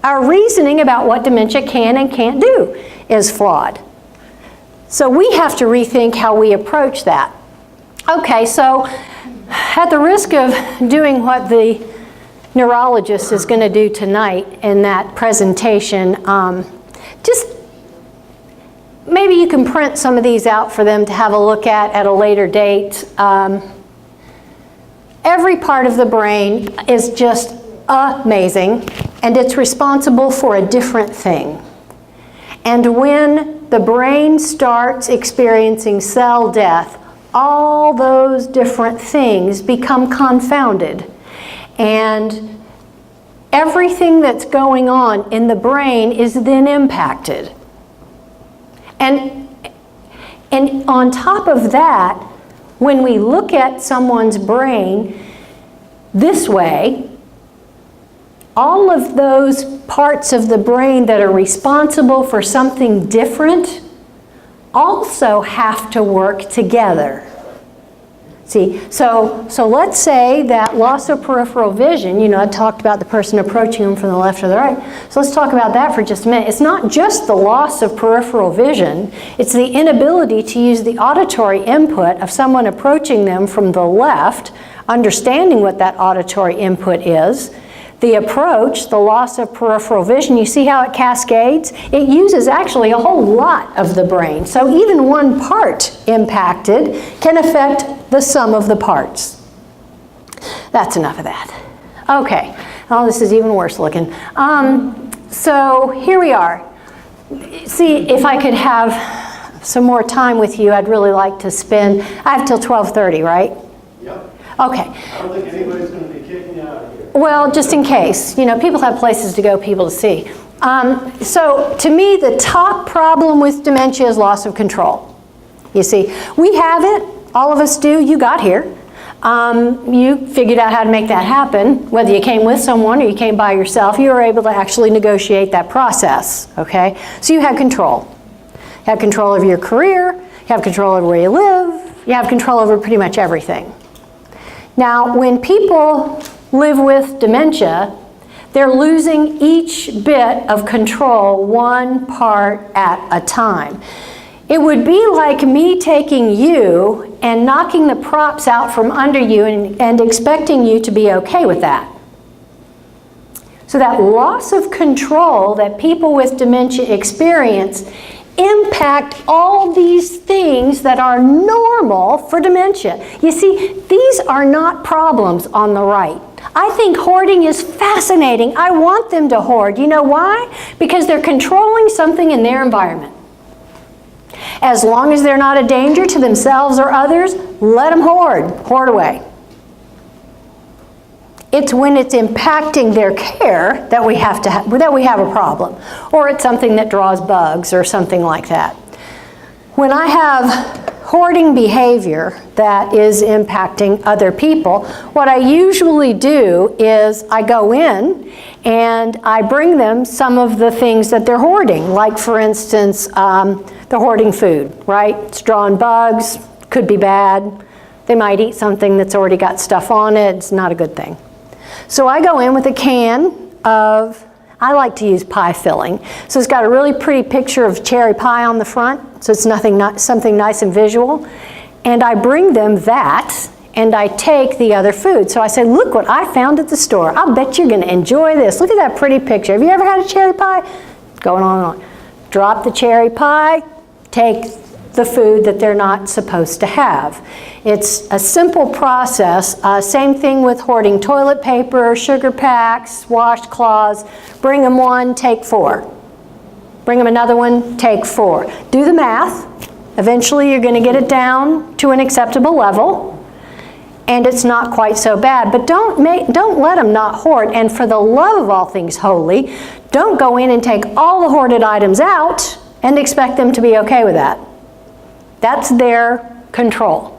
A: Our reasoning about what dementia can and can't do is flawed. So we have to rethink how we approach that. Okay, so at the risk of doing what the neurologist is going to do tonight in that presentation, just maybe you can print some of these out for them to have a look at a later date. Every part of the brain is just amazing, and it's responsible for a different thing. And when the brain starts experiencing cell death, all those different things become confounded. And everything that's going on in the brain is then impacted. And on top of that, when we look at someone's brain this way, all of those parts of the brain that are responsible for something different also have to work together. See, so let's say that loss of peripheral vision, you know, I talked about the person approaching them from the left or the right. So let's talk about that for just a minute. It's not just the loss of peripheral vision, it's the inability to use the auditory input of someone approaching them from the left, understanding what that auditory input is. The approach, the loss of peripheral vision, you see how it cascades? It uses actually a whole lot of the brain. So even one part impacted can affect the sum of the parts. That's enough of that. Okay, oh, this is even worse looking. So here we are. See, if I could have some more time with you, I'd really like to spend, I have till 12:30, right?
M: Yep.
A: Okay.
M: I don't think anybody's going to be kicking you out of here.
A: Well, just in case. You know, people have places to go, people to see. So to me, the top problem with dementia is loss of control. You see, we have it. All of us do. You got here. You figured out how to make that happen. Whether you came with someone or you came by yourself, you were able to actually negotiate that process, okay? So you have control. You have control over your career. You have control over where you live. You have control over pretty much everything. Now, when people live with dementia, they're losing each bit of control one part at a time. It would be like me taking you and knocking the props out from under you and expecting you to be okay with that. So that loss of control that people with dementia experience impact all these things that are normal for dementia. You see, these are not problems on the right. I think hoarding is fascinating. I want them to hoard. You know why? Because they're controlling something in their environment. As long as they're not a danger to themselves or others, let them hoard. Hoard away. It's when it's impacting their care that we have a problem, or it's something that draws bugs or something like that. When I have hoarding behavior that is impacting other people, what I usually do is I go in and I bring them some of the things that they're hoarding, like for instance, they're hoarding food, right? It's drawing bugs, could be bad. They might eat something that's already got stuff on it. It's not a good thing. So I go in with a can of, I like to use pie filling. So it's got a really pretty picture of cherry pie on the front, so it's something nice and visual. And I bring them that, and I take the other food. So I say, look what I found at the store. I'll bet you're going to enjoy this. Look at that pretty picture. Have you ever had a cherry pie? Going on and on. Drop the cherry pie, take the food that they're not supposed to have. It's a simple process. Same thing with hoarding toilet paper, sugar packs, washcloths. Bring them one, take 4. Bring them another one, take 4. Do the math. Eventually you're going to get it down to an acceptable level, and it's not quite so bad. But don't let them not hoard. And for the love of all things holy, don't go in and take all the hoarded items out and expect them to be okay with that. That's their control.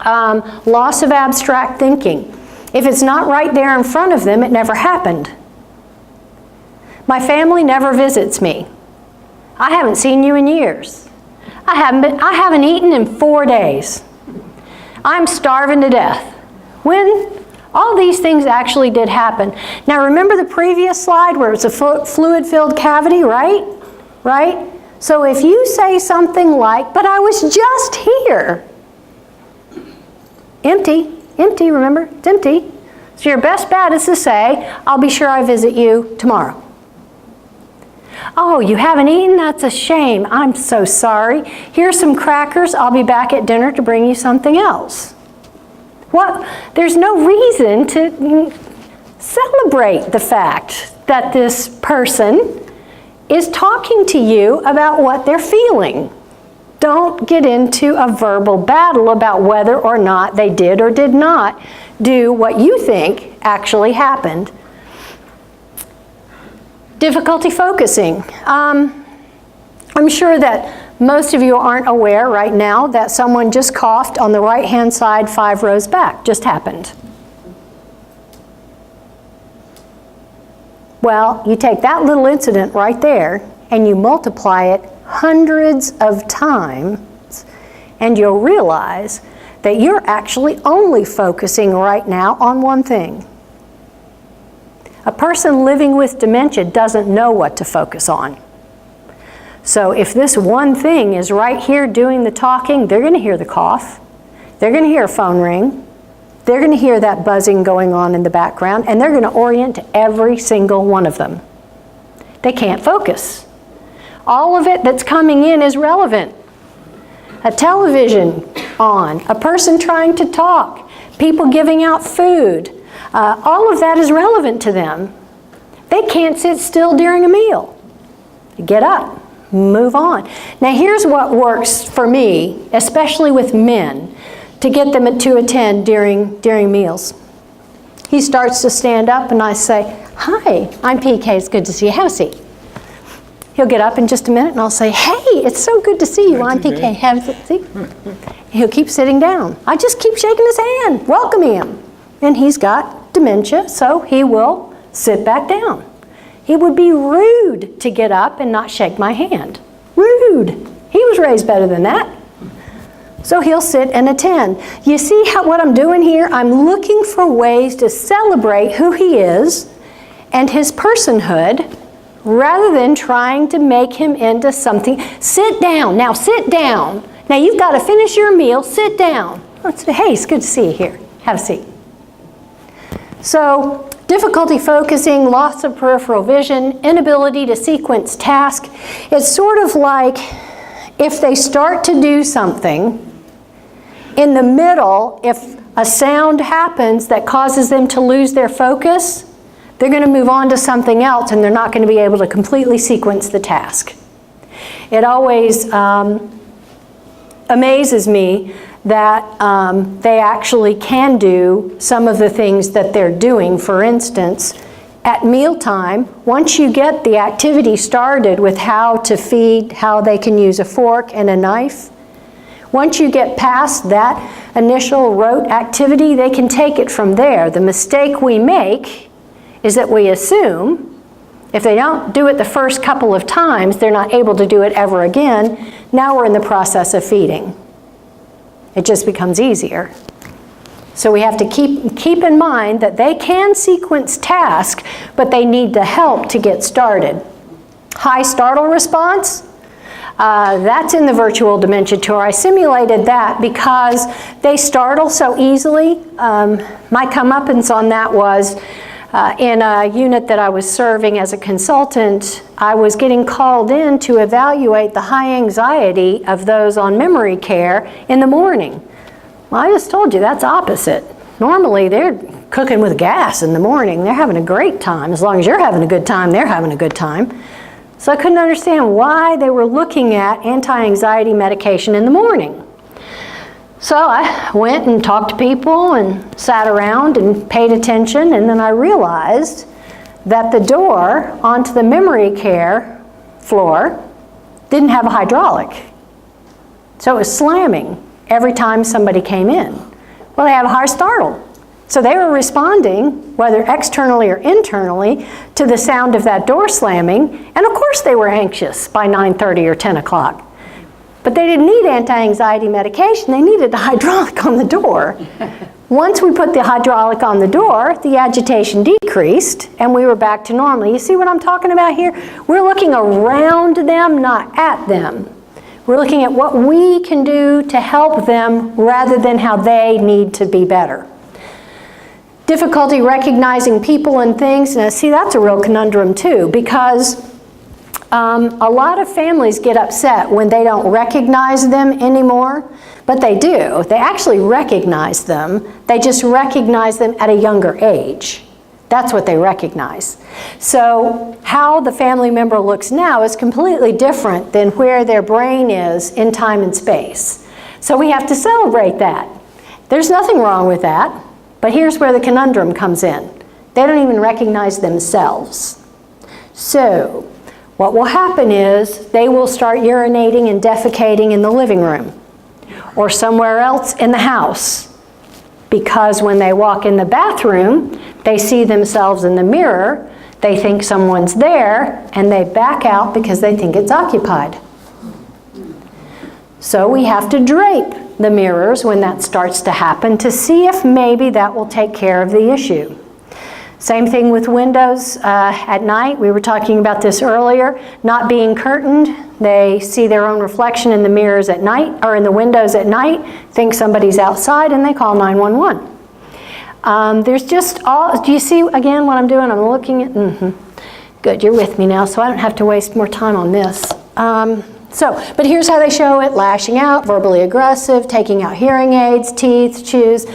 A: Loss of abstract thinking. If it's not right there in front of them, it never happened. My family never visits me. I haven't seen you in years. I haven't eaten in 4 days. I'm starving to death. When All these things actually did happen. Now remember the previous slide where it was a fluid-filled cavity, right? Right? So if you say something like, but I was just here. Empty, empty, remember? It's empty. So your best bet is to say, I'll be sure I visit you tomorrow. Oh, you haven't eaten? That's a shame. I'm so sorry. Here's some crackers. I'll be back at dinner to bring you something else. What? There's no reason to celebrate the fact that this person is talking to you about what they're feeling. Don't get into a verbal battle about whether or not they did or did not do what you think actually happened. Difficulty focusing. I'm sure that most of you aren't aware right now that someone just coughed on the right-hand side 5 rows back. Just happened. Well, you take that little incident right there and you multiply it hundreds of times and you'll realize that you're actually only focusing right now on one thing. A person living with dementia doesn't know what to focus on. So if this one thing is right here doing the talking, they're going to hear the cough. They're going to hear a phone ring. They're going to hear that buzzing going on in the background, and they're going to orient to every single one of them. They can't focus. All of it that's coming in is relevant. A television on, a person trying to talk, people giving out food, all of that is relevant to them. They can't sit still during a meal. Get up, move on. Now here's what works for me, especially with men, to get them to attend during meals. He starts to stand up and I say, hi, I'm PK, it's good to see you, have a seat. He'll get up in just a minute and I'll say, hey, it's so good to see you, I'm PK, have a seat. He'll keep sitting down. I just keep shaking his hand, welcoming him. And he's got dementia, so he will sit back down. It would be rude to get up and not shake my hand. Rude. He was raised better than that. So he'll sit and attend. You see what I'm doing here? I'm looking for ways to celebrate who he is and his personhood rather than trying to make him into something. Sit down. Now sit down. Now you've got to finish your meal. Sit down. Let's say, hey, it's good to see you here. Have a seat. So difficulty focusing, loss of peripheral vision, inability to sequence tasks. It's sort of like if they start to do something, in the middle, if a sound happens that causes them to lose their focus, they're going to move on to something else and they're not going to be able to completely sequence the task. It always amazes me that they actually can do some of the things that they're doing. For instance, at mealtime, once you get the activity started with how to feed, how they can use a fork and a knife, once you get past that initial rote activity, they can take it from there. The mistake we make is that we assume if they don't do it the first couple of times, they're not able to do it ever again. Now we're in the process of feeding. It just becomes easier. So we have to keep in mind that they can sequence tasks, but they need the help to get started. High startle response, that's in the Virtual Dementia Tour. I simulated that because they startle so easily. My comeuppance on that was in a unit that I was serving as a consultant, I was getting called in to evaluate the high anxiety of those on memory care in the morning. Well, I just told you that's opposite. Normally they're cooking with gas in the morning. They're having a great time. As long as you're having a good time, they're having a good time. So I couldn't understand why they were looking at anti-anxiety medication in the morning. So I went and talked to people and sat around and paid attention, and then I realized that the door onto the memory care floor didn't have a hydraulic. So it was slamming every time somebody came in. Well, they have a high startle. So they were responding, whether externally or internally, to the sound of that door slamming, and of course they were anxious by 9:30 or 10 o'clock. But they didn't need anti-anxiety medication, they needed a hydraulic on the door. Once we put the hydraulic on the door, the agitation decreased and we were back to normal. You see what I'm talking about here? We're looking around them, not at them. We're looking at what we can do to help them rather than how they need to be better. Difficulty recognizing people and things. Now, see, that's a real conundrum too, because a lot of families get upset when they don't recognize them anymore, but they do. They actually recognize them. They just recognize them at a younger age. That's what they recognize. So how the family member looks now is completely different than where their brain is in time and space. So we have to celebrate that. There's nothing wrong with that, but here's where the conundrum comes in. They don't even recognize themselves. So what will happen is they will start urinating and defecating in the living room or somewhere else in the house, because when they walk in the bathroom, they see themselves in the mirror, they think someone's there, and they back out because they think it's occupied. So we have to drape the mirrors when that starts to happen to see if maybe that will take care of the issue. Same thing with windows at night. We were talking about this earlier. Not being curtained, they see their own reflection in the mirrors at night, or in the windows at night, think somebody's outside, and they call 911. There's just all, do you see again what I'm doing? I'm looking at, Good, you're with me now, so I don't have to waste more time on this. But here's how they show it: lashing out, verbally aggressive, taking out hearing aids, teeth, chews.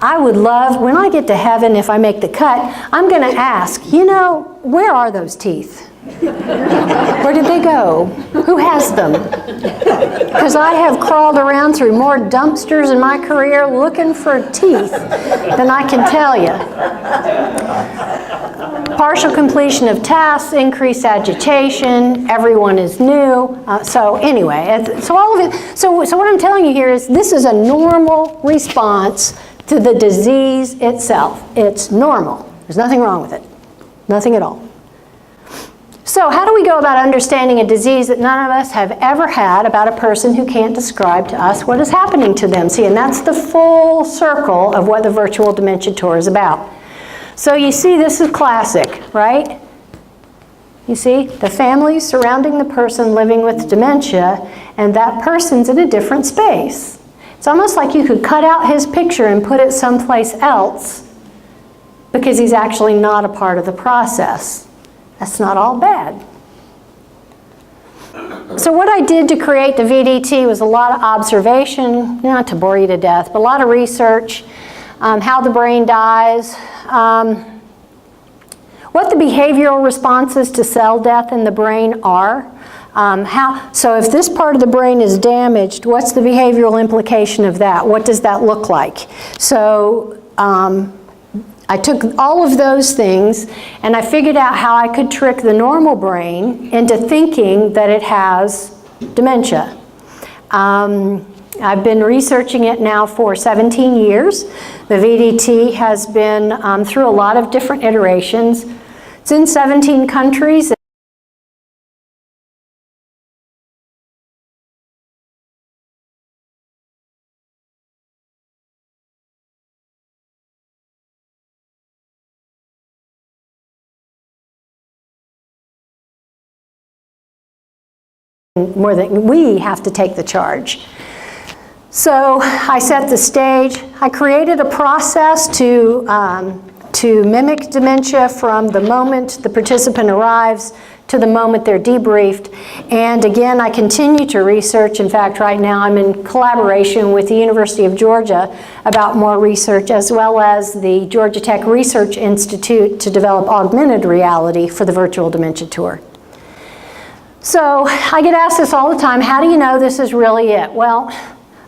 A: I would love, when I get to heaven, if I make the cut, I'm going to ask, you know, where are those teeth? Where did they go? Who has them? Because I have crawled around through more dumpsters in my career looking for teeth than I can tell you. Partial completion of tasks, increased agitation, everyone is new. So anyway, so all of it, so what I'm telling you here is this is a normal response to the disease itself. It's normal. There's nothing wrong with it. Nothing at all. So how do we go about understanding a disease that none of us have ever had about a person who can't describe to us what is happening to them? See, and that's the full circle of what the Virtual Dementia Tour is about. So you see, this is classic, right? You see, the family surrounding the person living with dementia, and that person's in a different space. It's almost like you could cut out his picture and put it someplace else because he's actually not a part of the process. That's not all bad. So what I did to create the VDT was a lot of observation, not to bore you to death, but a lot of research, how the brain dies, what the behavioral responses to cell death in the brain are. So if this part of the brain is damaged, what's the behavioral implication of that? What does that look like? So I took all of those things and I figured out how I could trick the normal brain into thinking that it has dementia. I've been researching it now for 17 years. The VDT has been through a lot of different iterations. It's in 17 countries. More than we have to take the charge. So I set the stage. I created a process to mimic dementia from the moment the participant arrives to the moment they're debriefed. And again, I continue to research. In fact, right now I'm in collaboration with the University of Georgia about more research, as well as the Georgia Tech Research Institute, to develop augmented reality for the Virtual Dementia Tour. So I get asked this all the time: how do you know this is really it? Well,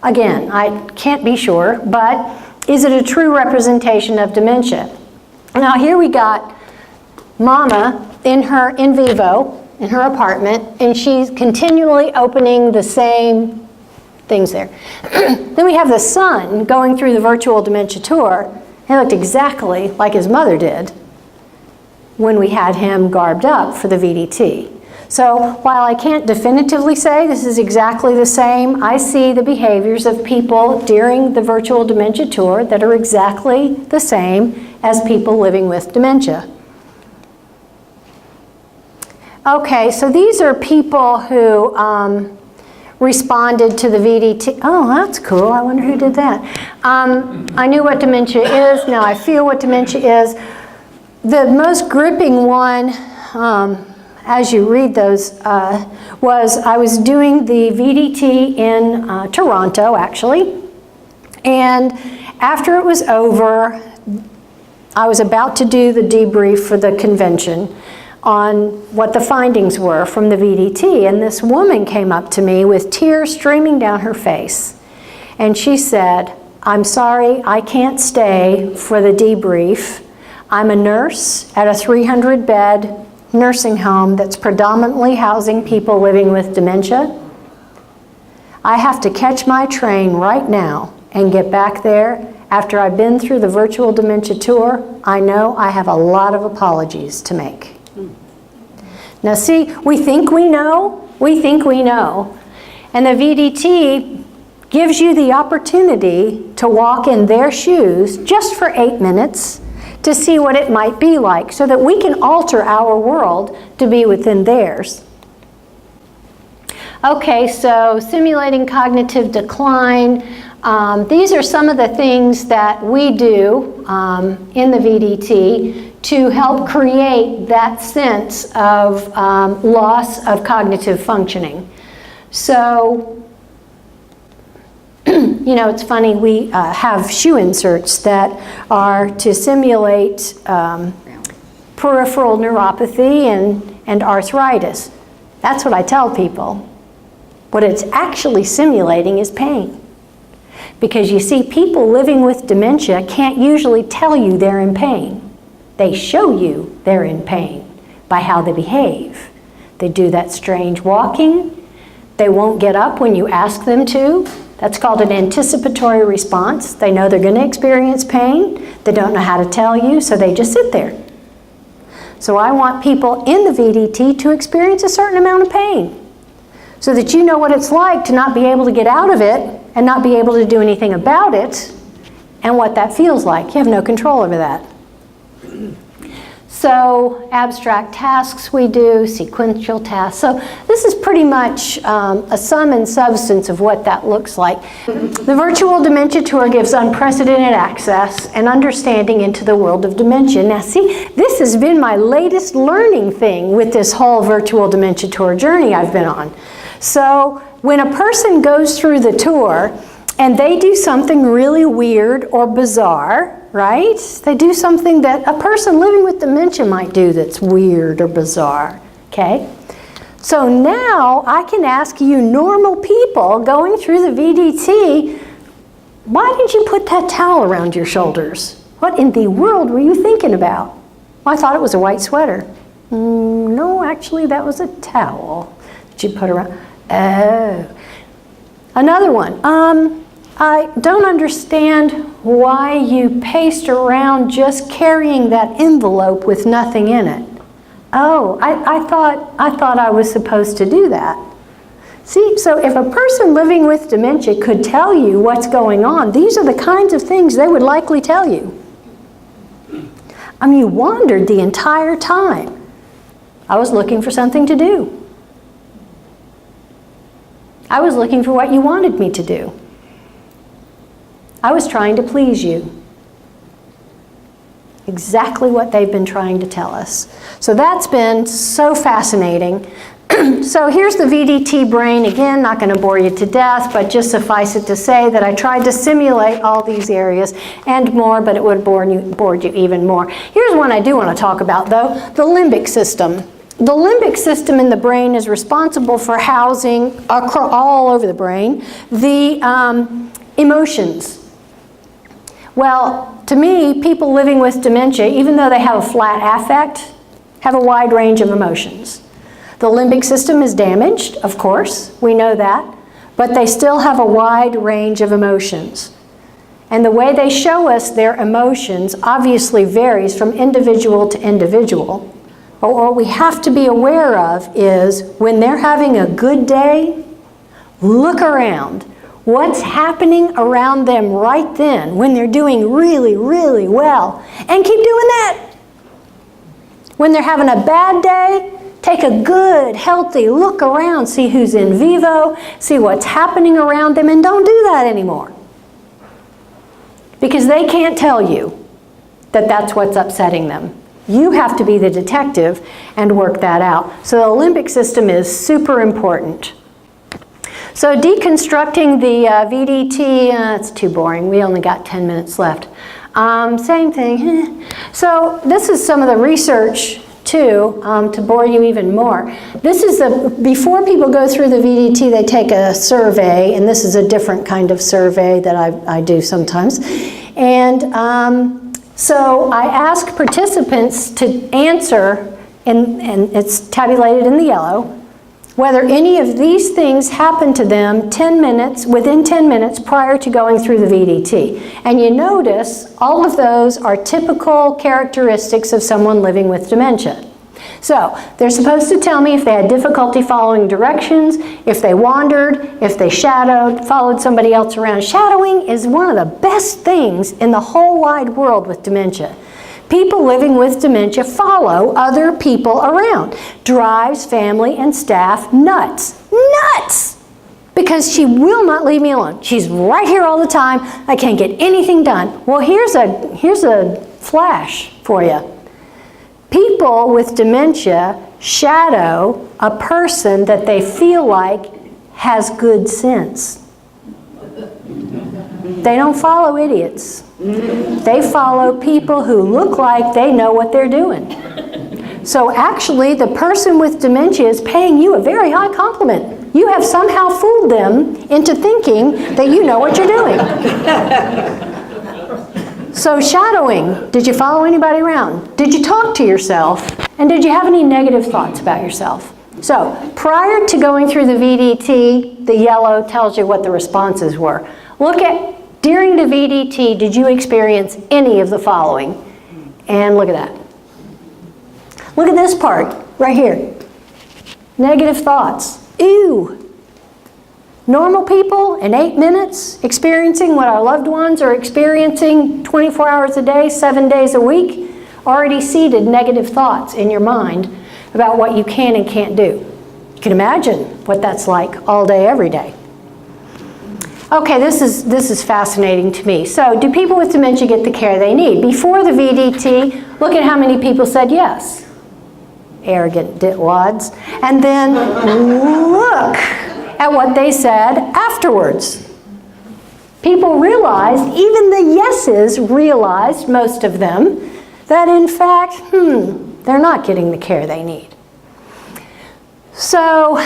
A: again, I can't be sure, but is it a true representation of dementia? Now here we got Mama in vivo, in her apartment, and she's continually opening the same things there. Then we have the son going through the Virtual Dementia Tour. He looked exactly like his mother did when we had him garbed up for the VDT. So while I can't definitively say this is exactly the same, I see the behaviors of people during the Virtual Dementia Tour that are exactly the same as people living with dementia. Okay, so these are people who responded to the VDT. Oh, that's cool. I wonder who did that. I knew what dementia is. Now I feel what dementia is. The most gripping one, as you read those, was I was doing the VDT in Toronto, actually. And after it was over, I was about to do the debrief for the convention on what the findings were from the VDT. And this woman came up to me with tears streaming down her face. And she said, "I'm sorry, I can't stay for the debrief. I'm a nurse at a 300-bed nursing home that's predominantly housing people living with dementia. I have to catch my train right now and get back there. After I've been through the Virtual Dementia Tour, I know I have a lot of apologies to make." Now see, we think we know, and the VDT gives you the opportunity to walk in their shoes just for 8 minutes to see what it might be like so that we can alter our world to be within theirs. Okay, so simulating cognitive decline. These are some of the things that we do in the VDT to help create that sense of loss of cognitive functioning. So, you know, it's funny, we have shoe inserts that are to simulate peripheral neuropathy and arthritis. That's what I tell people. What it's actually simulating is pain. Because you see, people living with dementia can't usually tell you they're in pain. They show you they're in pain by how they behave. They do that strange walking. They won't get up when you ask them to. That's called an anticipatory response. They know they're going to experience pain. They don't know how to tell you, so they just sit there. So I want people in the VDT to experience a certain amount of pain so that you know what it's like to not be able to get out of it and not be able to do anything about it and what that feels like. You have no control over that. So abstract tasks we do, sequential tasks. So this is pretty much a sum and substance of what that looks like. The Virtual Dementia Tour gives unprecedented access and understanding into the world of dementia. Now see, this has been my latest learning thing with this whole Virtual Dementia Tour journey I've been on. So when a person goes through the tour and they do something really weird or bizarre, right? They do something that a person living with dementia might do that's weird or bizarre, okay? So now I can ask you normal people going through the VDT, why did you put that towel around your shoulders? What in the world were you thinking about? Well, I thought it was a white sweater. No, actually that was a towel that you put around. Oh. Another one. I don't understand why you paste around just carrying that envelope with nothing in it. Oh, I thought I was supposed to do that. See, so if a person living with dementia could tell you what's going on, these are the kinds of things they would likely tell you. I mean, you wandered the entire time. I was looking for something to do. I was looking for what you wanted me to do. I was trying to please you. Exactly what they've been trying to tell us. So that's been so fascinating. So here's the VDT brain. Again, not going to bore you to death, but just suffice it to say that I tried to simulate all these areas and more, but it would have bored you even more. Here's one I do want to talk about, though, the limbic system. The limbic system in the brain is responsible for housing all over the brain the emotions. Well, to me, people living with dementia, even though they have a flat affect, have a wide range of emotions. The limbic system is damaged, of course, we know that, but they still have a wide range of emotions. And the way they show us their emotions obviously varies from individual to individual. But what we have to be aware of is when they're having a good day, look around. What's happening around them right then when they're doing really, really well? And keep doing that. When they're having a bad day, take a good, healthy look around, see who's in vivo, see what's happening around them, and don't do that anymore. Because they can't tell you that that's what's upsetting them. You have to be the detective and work that out. So the limbic system is super important. So deconstructing the VDT, it's too boring. We only got 10 minutes left. Same thing. So this is some of the research too, to bore you even more. This is before people go through the VDT, they take a survey, and this is a different kind of survey that I do sometimes. And so I ask participants to answer, and it's tabulated in the yellow, whether any of these things happened to them within 10 minutes prior to going through the VDT. And you notice all of those are typical characteristics of someone living with dementia. So they're supposed to tell me if they had difficulty following directions, if they wandered, if they shadowed, followed somebody else around. Shadowing is one of the best things in the whole wide world with dementia. People living with dementia follow other people around. Drives family and staff nuts. Nuts! Because she will not leave me alone. She's right here all the time. I can't get anything done. Well, here's a flash for you. People with dementia shadow a person that they feel like has good sense. They don't follow idiots. They follow people who look like they know what they're doing. So actually, the person with dementia is paying you a very high compliment. You have somehow fooled them into thinking that you know what you're doing. So shadowing, did you follow anybody around? Did you talk to yourself? And did you have any negative thoughts about yourself? So prior to going through the VDT, the yellow tells you what the responses were. Look at, during the VDT, did you experience any of the following? And look at that. Look at this part right here. Negative thoughts. Ew. Normal people in 8 minutes experiencing what our loved ones are experiencing 24 hours a day, 7 days a week, already seeded negative thoughts in your mind about what you can and can't do. You can imagine what that's like all day, every day. Okay, this is fascinating to me. So, do people with dementia get the care they need? Before the VDT, look at how many people said yes. Arrogant ditwads. And then look at what they said afterwards. People realized, even the yeses realized, most of them, that in fact, they're not getting the care they need. So,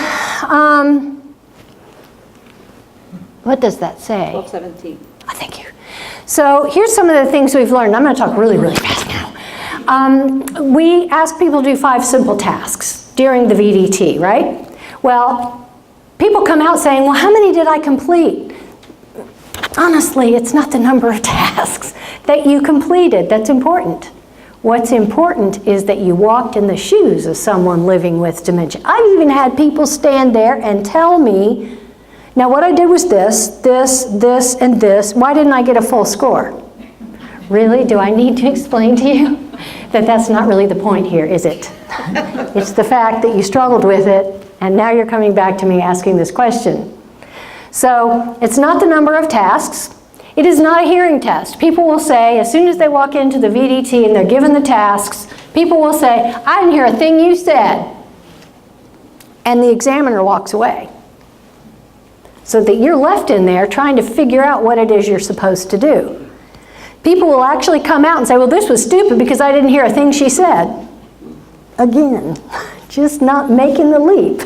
A: what does that say?
N: 1217.
A: Oh, thank you. So here's some of the things we've learned. I'm going to talk really, really fast now. We ask people to do 5 simple tasks during the VDT, right? Well, people come out saying, well, how many did I complete? Honestly, it's not the number of tasks that you completed that's important. What's important is that you walked in the shoes of someone living with dementia. I've even had people stand there and tell me, now what I did was this, this, and this. Why didn't I get a full score? Really? Do I need to explain to you that that's not really the point here, is it? It's the fact that you struggled with it, and now you're coming back to me asking this question. So it's not the number of tasks. It is not a hearing test. People will say, as soon as they walk into the VDT and they're given the tasks, people will say, I didn't hear a thing you said. And the examiner walks away. So that you're left in there trying to figure out what it is you're supposed to do. People will actually come out and say, well, this was stupid because I didn't hear a thing she said. Again, just not making the leap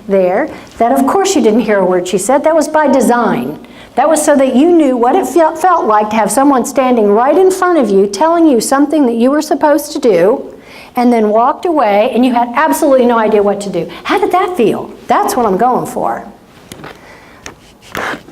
A: there. That of course you didn't hear a word she said. That was by design. That was so that you knew what it felt like to have someone standing right in front of you telling you something that you were supposed to do, and then walked away and you had absolutely no idea what to do. How did that feel? That's what I'm going for.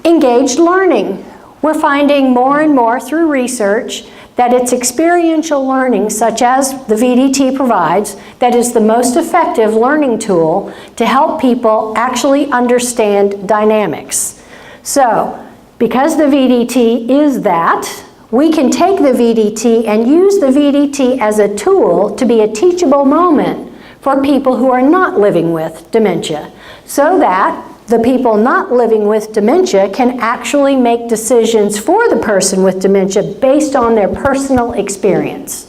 A: Engaged learning. We're finding more and more through research that it's experiential learning, such as the VDT provides, that is the most effective learning tool to help people actually understand dynamics. So, because the VDT is that, we can take the VDT and use the VDT as a tool to be a teachable moment for people who are not living with dementia, so that the people not living with dementia can actually make decisions for the person with dementia based on their personal experience.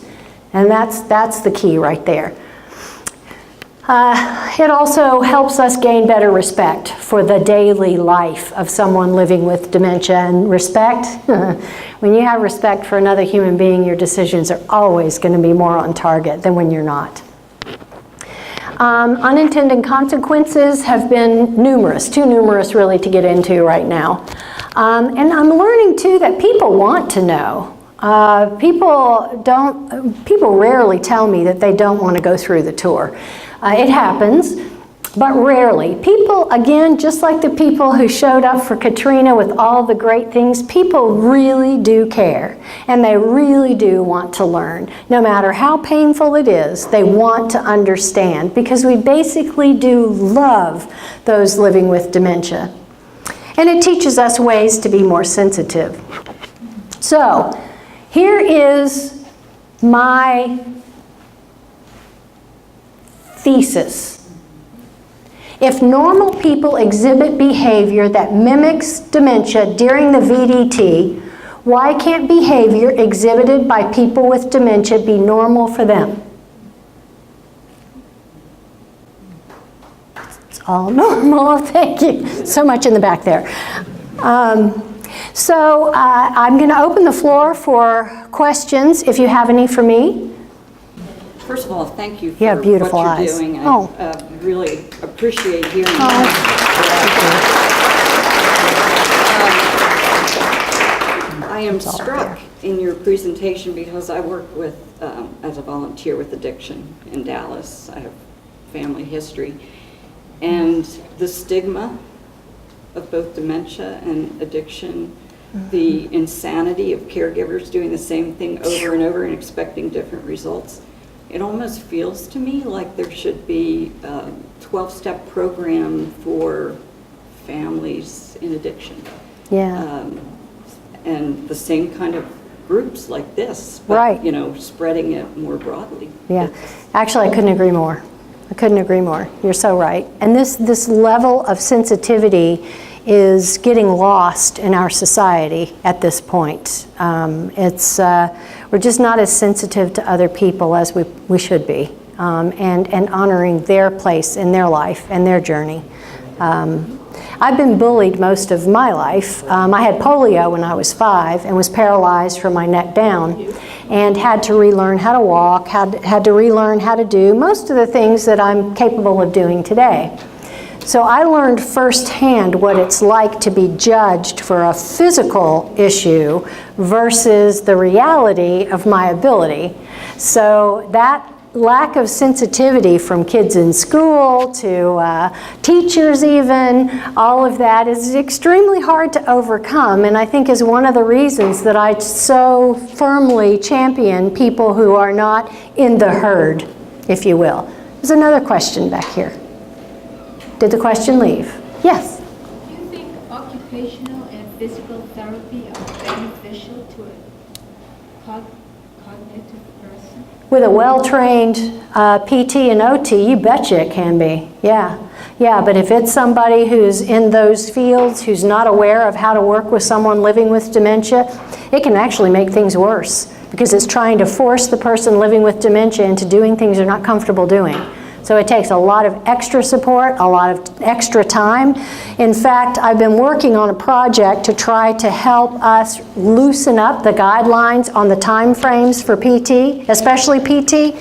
A: And that's the key right there. It also helps us gain better respect for the daily life of someone living with dementia. And respect, when you have respect for another human being, your decisions are always going to be more on target than when you're not. Unintended consequences have been numerous, too numerous really to get into right now. And I'm learning too that people want to know. People rarely tell me that they don't want to go through the tour. It happens, but rarely. People, again, just like the people who showed up for Katrina with all the great things, people really do care, and they really do want to learn. No matter how painful it is, they want to understand, because we basically do love those living with dementia. And it teaches us ways to be more sensitive. So, here is my thesis. If normal people exhibit behavior that mimics dementia during the VDT, why can't behavior exhibited by people with dementia be normal for them? It's all normal. Thank you. So much in the back there. So I'm going to open the floor for questions if you have any for me.
N: First of all, thank you for
A: what you're
N: eyes. Doing. I really appreciate hearing I am struck in your presentation because I work with, as a volunteer with addiction in Dallas. I have family history. And the stigma of both dementia and addiction, the insanity of caregivers doing the same thing over and over and expecting different results. It almost feels to me like there should be a 12-step program for families in addiction.
A: Yeah.
N: And the same kind of groups like this, but,
A: right.
N: You know, spreading it more broadly.
A: Yeah. Actually, I couldn't agree more. I couldn't agree more. You're so right. And this level of sensitivity is getting lost in our society at this point. We're just not as sensitive to other people as we should be, and honoring their place in their life and their journey. I've been bullied most of my life. I had polio when I was 5 and was paralyzed from my neck down, and had to relearn how to walk, had to relearn how to do most of the things that I'm capable of doing today. So I learned firsthand what it's like to be judged for a physical issue versus the reality of my ability. So that lack of sensitivity from kids in school to teachers even, all of that is extremely hard to overcome, and I think is one of the reasons that I so firmly champion people who are not in the herd, if you will. There's another question back here. Did the question leave? Yes?
O: Do you think occupational and physical therapy are beneficial to a cognitive person?
A: With a well-trained PT and OT, you betcha it can be. Yeah, but if it's somebody who's in those fields, who's not aware of how to work with someone living with dementia, it can actually make things worse, because it's trying to force the person living with dementia into doing things they're not comfortable doing. So it takes a lot of extra support, a lot of extra time. In fact, I've been working on a project to try to help us loosen up the guidelines on the time frames for PT, especially PT,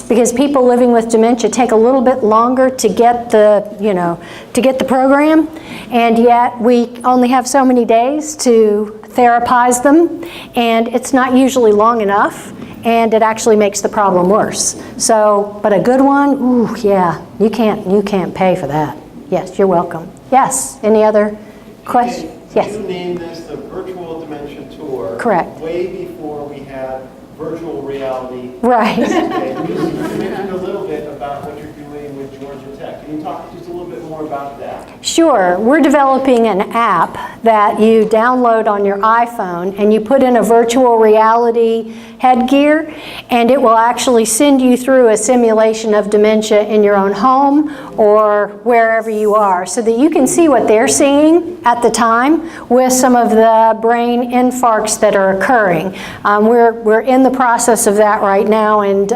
A: because people living with dementia take a little bit longer to get the program, and yet we only have so many days to therapize them, and it's not usually long enough, and it actually makes the problem worse. So, but a good one, ooh, yeah, you can't pay for that. Yes, you're welcome. Yes, any other questions? Yes.
M: You named this the Virtual Dementia Tour.
A: Correct.
M: Way before we had virtual reality.
A: Right.
M: Okay, you mentioned a little bit about what you're doing with Georgia Tech. Can you talk just a little bit more about that?
A: Sure. We're developing an app that you download on your iPhone, and you put in a virtual reality headgear, and it will actually send you through a simulation of dementia in your own home or wherever you are, so that you can see what they're seeing at the time with some of the brain infarcts that are occurring. We're in the process of that right now, and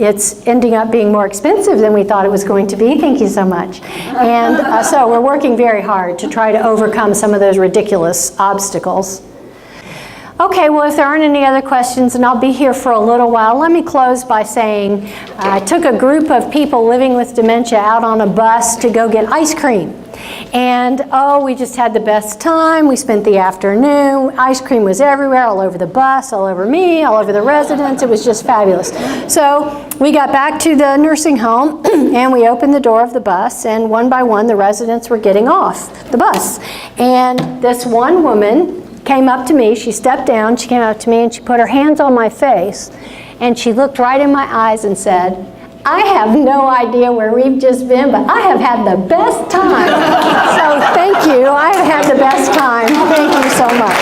A: it's ending up being more expensive than we thought it was going to be. Thank you so much. And so we're working very hard to try to overcome some of those ridiculous obstacles. Okay, well, if there aren't any other questions, and I'll be here for a little while, let me close by saying I took a group of people living with dementia out on a bus to go get ice cream. And oh, we just had the best time. We spent the afternoon. Ice cream was everywhere, all over the bus, all over me, all over the residents. It was just fabulous. So we got back to the nursing home and we opened the door of the bus, and one by one the residents were getting off the bus. And this one woman came up to me, she stepped down, she came up to me and she put her hands on my face and she looked right in my eyes and said, "I have no idea where we've just been, but I have had the best time." So thank you, I have had the best time. Thank you so much.